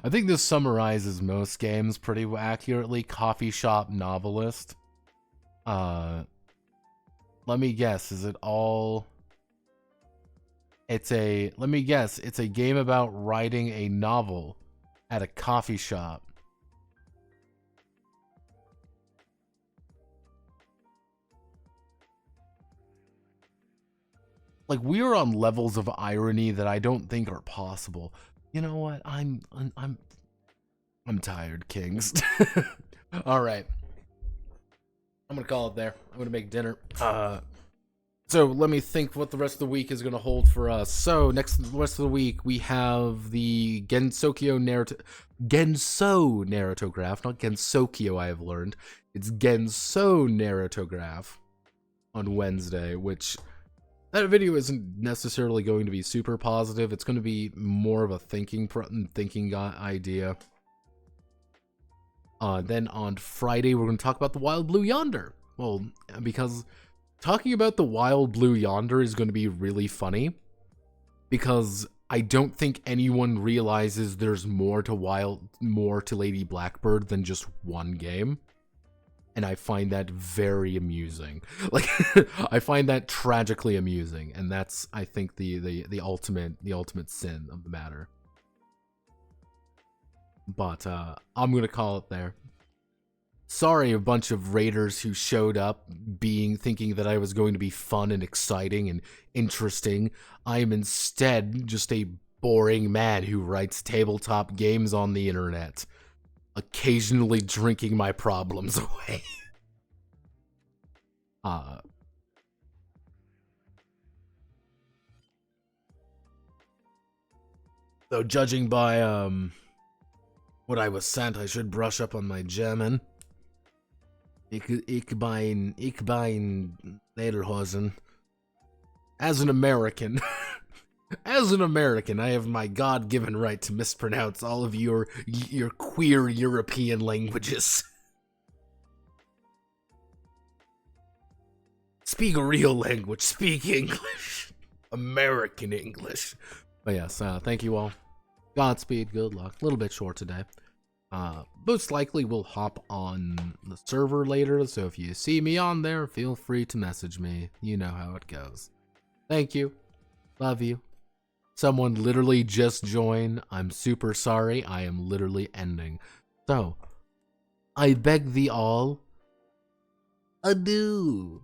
think this summarizes most games pretty accurately. Coffee shop novelist. Let me guess, is it all... let me guess, it's a game about writing a novel at a coffee shop. Like, we are on levels of irony that I don't think are possible. You know what? I'm tired, Kings. All right. I'm gonna call it there. I'm gonna make dinner. So let me think what the rest of the week is gonna hold for us. So rest of the week we have the Genso narratograph, not Gensokyo. I have learned it's Genso narratograph on Wednesday, which that video isn't necessarily going to be super positive. It's going to be more of a thinking idea. Then on Friday, we're going to talk about the Wild Blue Yonder. Well, because talking about the Wild Blue Yonder is going to be really funny, because I don't think anyone realizes there's more to Lady Blackbird than just one game. And I find that very amusing. Like, I find that tragically amusing, and that's, I think, the ultimate sin of the matter. But I'm gonna call it there. Sorry, a bunch of raiders who showed up thinking that I was going to be fun and exciting and interesting. I am instead just a boring man who writes tabletop games on the internet, occasionally drinking my problems away. Though judging by what I was sent, I should brush up on my German. Ich bin Lederhosen. As an American, I have my God-given right to mispronounce all of your queer European languages. Speak a real language. Speak English. American English. But yes, thank you all. Godspeed, good luck. A little bit short today. Most likely we'll hop on the server later, so if you see me on there, feel free to message me. You know how it goes. Thank you. Love you. Someone literally just joined. I'm super sorry. I am literally ending. So, I beg thee all, adieu.